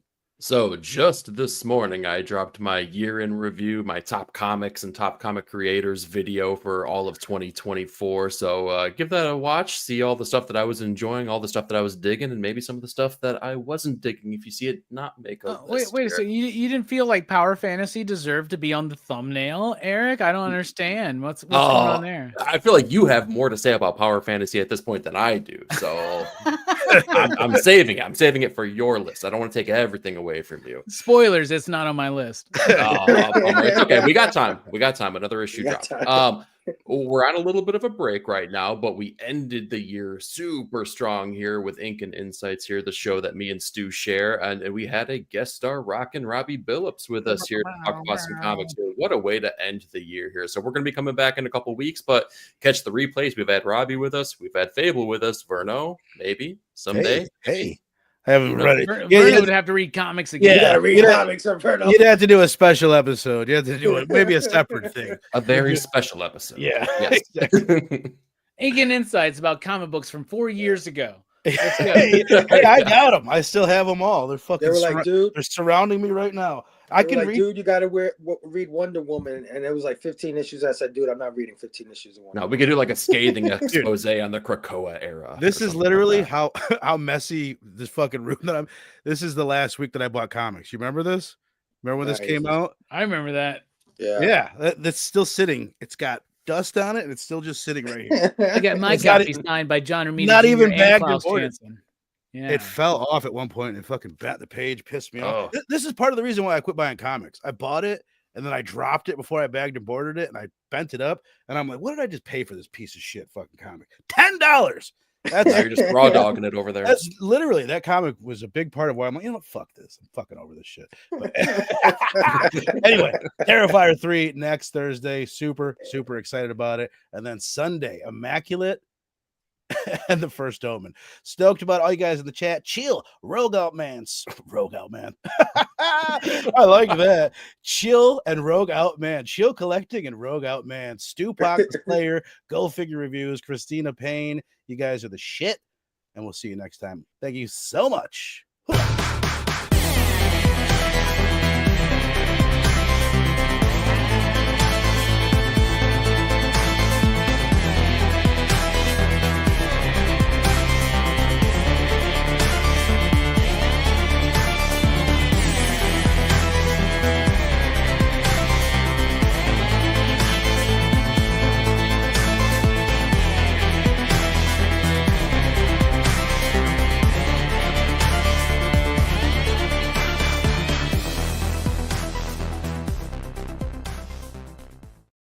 So just this morning, I dropped my year in review, my top comics and top comic creators video for all of 2024. So give that a watch, see all the stuff that I was enjoying, all the stuff that I was digging, and maybe some of the stuff that I wasn't digging. If you see it, not make a list. Wait a second. You didn't feel like Power Fantasy deserved to be on the thumbnail, Eric? I don't understand. What's going on there? I feel like you have more to say about Power Fantasy at this point than I do. So I'm saving it. I'm saving it for your list. I don't want to take everything away from you. Spoilers, it's not on my list. It's okay. We got time. Another issue dropped. We're on a little bit of a break right now, but we ended the year super strong here with Ink and Insights here, the show that me and Stu share. And we had a guest star, Rockin' Robbie Billups, with us here to talk about some comics. what a way to end the year here. So we're going to be coming back in a couple weeks, but catch the replays. We've had Robbie with us. We've had Fable with us. Verno, maybe someday. Hey. I haven't read it. Verno would have to read comics again. You gotta read comics on Verno. You'd have to do a special episode. You have to do it, maybe a separate thing. A very special episode. Yeah. Yes. Exactly. Aiken insights about comic books from 4 years ago. Hey, I got them. I still have them all. They're fucking. They were like, dude, they're surrounding me right now. I can read. Dude, you got to read Wonder Woman, and it was like 15 issues. I said, dude, I'm not reading 15 issues of Wonder Woman. No, we could do like a scathing expose on the Krakoa era. This is literally how messy this fucking room that I'm. This is the last week that I bought comics. You remember this? Remember when this came out? I remember that. Yeah, that's still sitting. It's got dust on it, and it's still just sitting right here. I got my copy signed by John Romita. Not Jr. even bagged Klaus and Janson. Yeah. It fell off at one point and fucking bent the page, pissed me off. Oh. This is part of the reason why I quit buying comics. I bought it and then I dropped it before I bagged and boarded it, and I bent it up, and I'm like, what did I just pay for this piece of shit fucking comic? $10. That's you're just raw dogging it over there. That's literally, that comic was a big part of why I'm like, you know what, fuck this. I'm fucking over this shit. But anyway, Terrifier 3 next Thursday. Super excited about it. And then Sunday, Immaculate and the First Omen. Stoked about all you guys in the chat. Chill, Rogue Out Man. I like that. Chill and Rogue Out Man. Chill Collecting and Rogue Out Man. Stupak the Slayer. Go Figure Reviews. Christina Payne. You guys are the shit. And we'll see you next time. Thank you so much.